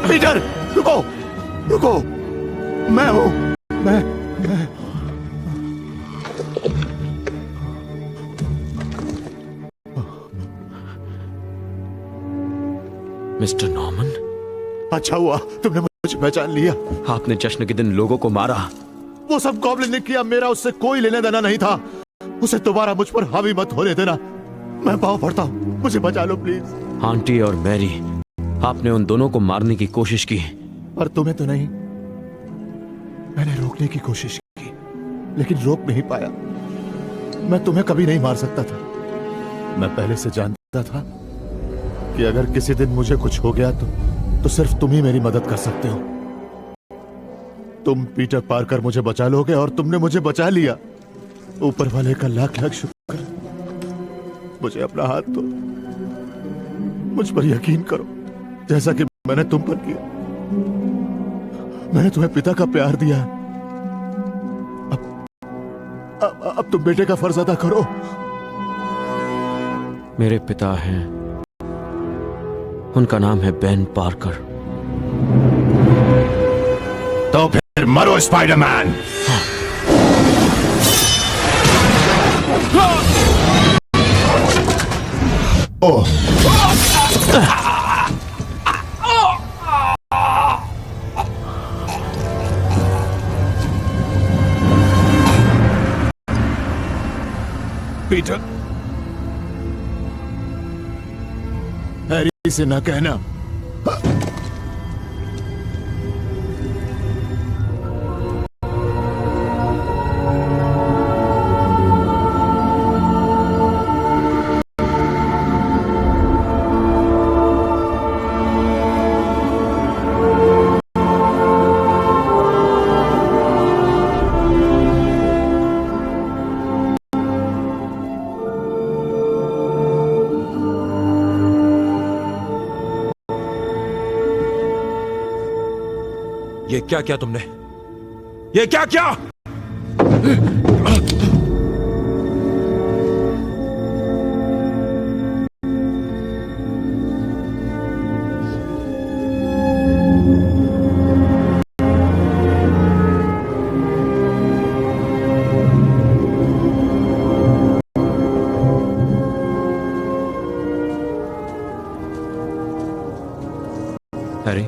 पीटर, रुको, रुको, मैं हूं, मैं मिस्टर नॉर्मन, अच्छा हुआ तुमने मुझे पहचान लिया। आपने जश्न के दिन लोगों को मारा। वो सब गॉब्लिन ने किया, मेरा उससे कोई लेना देना नहीं था। उसे दोबारा मुझ पर हावी मत होने देना। मैं पाँव पड़ता हूँ, मुझे बचा लो प्लीज। आंटी और मैरी, आपने उन दोनों को मारने की कोशिश की, पर तुम्हें तो नहीं। मैंने रोकने की कोशिश की, लेकिन रोक नहीं पाया। मैं तुम्हें कभी नहीं मार सकता था। मैं पहले से जानता था कि अगर किसी दिन मुझे कुछ हो गया तो सिर्फ तुम ही मेरी मदद कर सकते हो। तुम पीटर पार्कर मुझे बचा लोगे, और तुमने मुझे बचा लिया। ऊपर वाले का लाख लाख शुक्र। मुझे अपना हाथ दो, मुझ पर यकीन करो, जैसा कि मैंने तुम पर किया। मैंने तुम्हें पिता का प्यार दिया। अब तुम बेटे का फर्ज अदा करो। मेरे पिता हैं, उनका नाम है बेन पार्कर। तो फिर मरो स्पाइडरमैन। ओह, पीटर, हैरी से ना कहना। ये क्या किया तुमने? ये क्या किया? हैरी,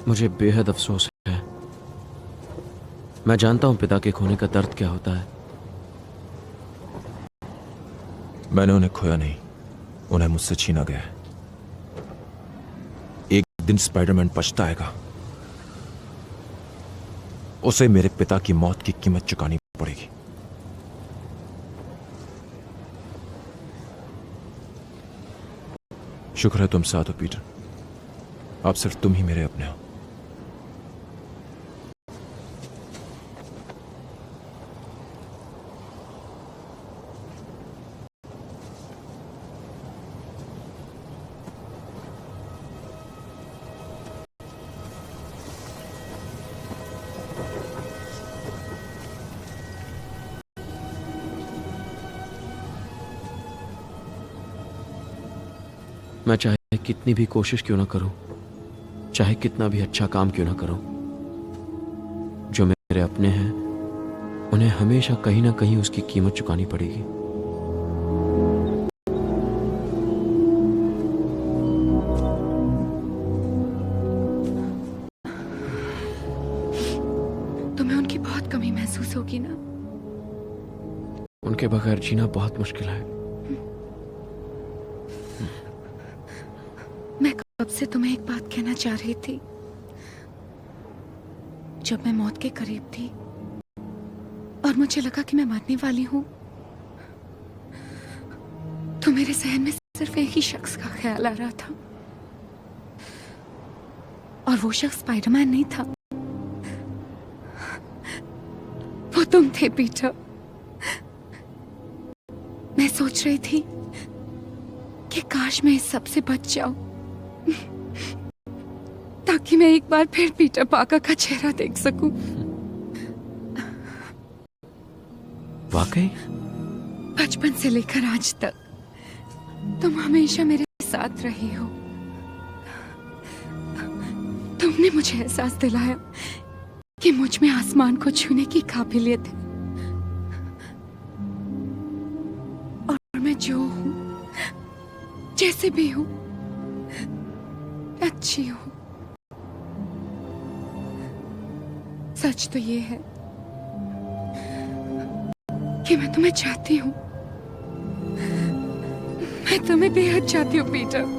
मुझे बेहद अफसोस है। मैं जानता हूं पिता के खोने का दर्द क्या होता है। मैंने उन्हें खोया नहीं, उन्हें मुझसे छीना गया है। एक दिन स्पाइडरमैन पछताएगा। उसे मेरे पिता की मौत की कीमत चुकानी पड़ेगी। शुक्र है तुम साथ हो पीटर। अब सिर्फ तुम ही मेरे अपने हो। मैं चाहे कितनी भी कोशिश क्यों ना करूं, चाहे कितना भी अच्छा काम क्यों ना करूं, जो मेरे अपने हैं उन्हें हमेशा कहीं ना कहीं उसकी कीमत चुकानी पड़ेगी। महसूस होगी ना। उनके बगैर जीना बहुत मुश्किल है। मैं कब से तुम्हें एक बात कहना चाह रही थी। जब मैं मौत के करीब थी और मुझे लगा कि मैं मरने वाली हूं, तो मेरे जहन में सिर्फ एक ही शख्स का ख्याल आ रहा था, और वो शख्स स्पाइडरमैन नहीं था, वो तुम थे पीटर। मैं सोच रही थी कि काश मैं इस सब से बच जाऊं, ताकि मैं एक बार फिर पीटर पार्कर का चेहरा देख सकूं। वाकई? बचपन से लेकर आज तक तुम हमेशा मेरे साथ रहे हो। तुमने मुझे एहसास दिलाया कि मुझ में आसमान को छूने की काबिलियत है, और मैं जो हूं, जैसे भी हूं, अच्छी हूं। सच तो ये है कि मैं तुम्हें चाहती हूं। मैं तुम्हें बेहद चाहती हूं पीटर।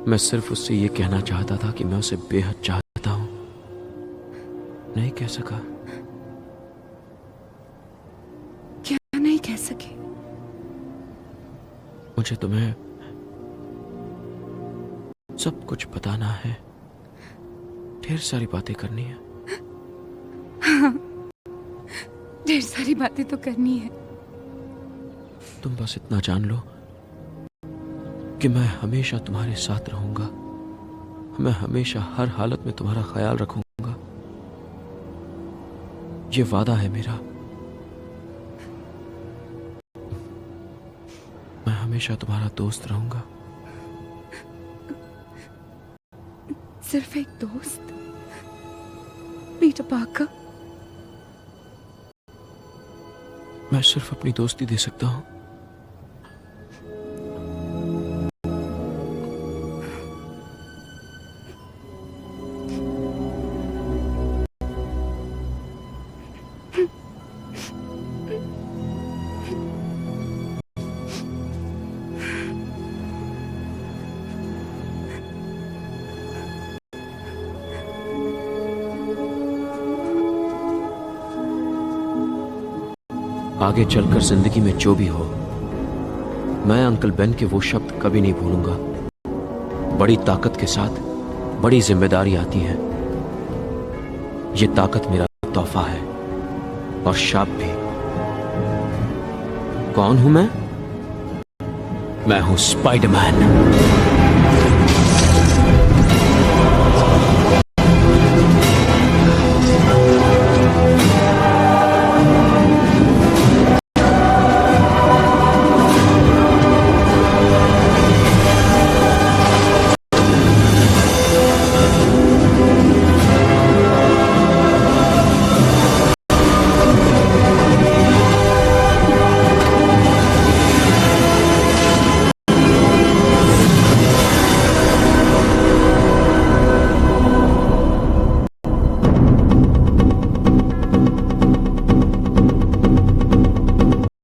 मैं सिर्फ उससे ये कहना चाहता था कि मैं उसे बेहद चाहता हूं। नहीं कह सका। क्या नहीं कह सके? मुझे तुम्हें सब कुछ बताना है, ढेर सारी बातें करनी है। हाँ, ढेर सारी बातें तो करनी है। तुम बस इतना जान लो कि मैं हमेशा तुम्हारे साथ रहूंगा। मैं हमेशा हर हालत में तुम्हारा ख्याल रखूंगा। ये वादा है मेरा। मैं हमेशा तुम्हारा दोस्त रहूंगा। सिर्फ एक दोस्त? Peter Parker? मैं सिर्फ अपनी दोस्ती दे सकता हूं। आगे चलकर जिंदगी में जो भी हो, मैं अंकल बेन के वो शब्द कभी नहीं भूलूंगा। बड़ी ताकत के साथ बड़ी जिम्मेदारी आती है। ये ताकत मेरा तोहफा है और शाप भी। कौन हूं मैं? मैं हूं स्पाइडरमैन।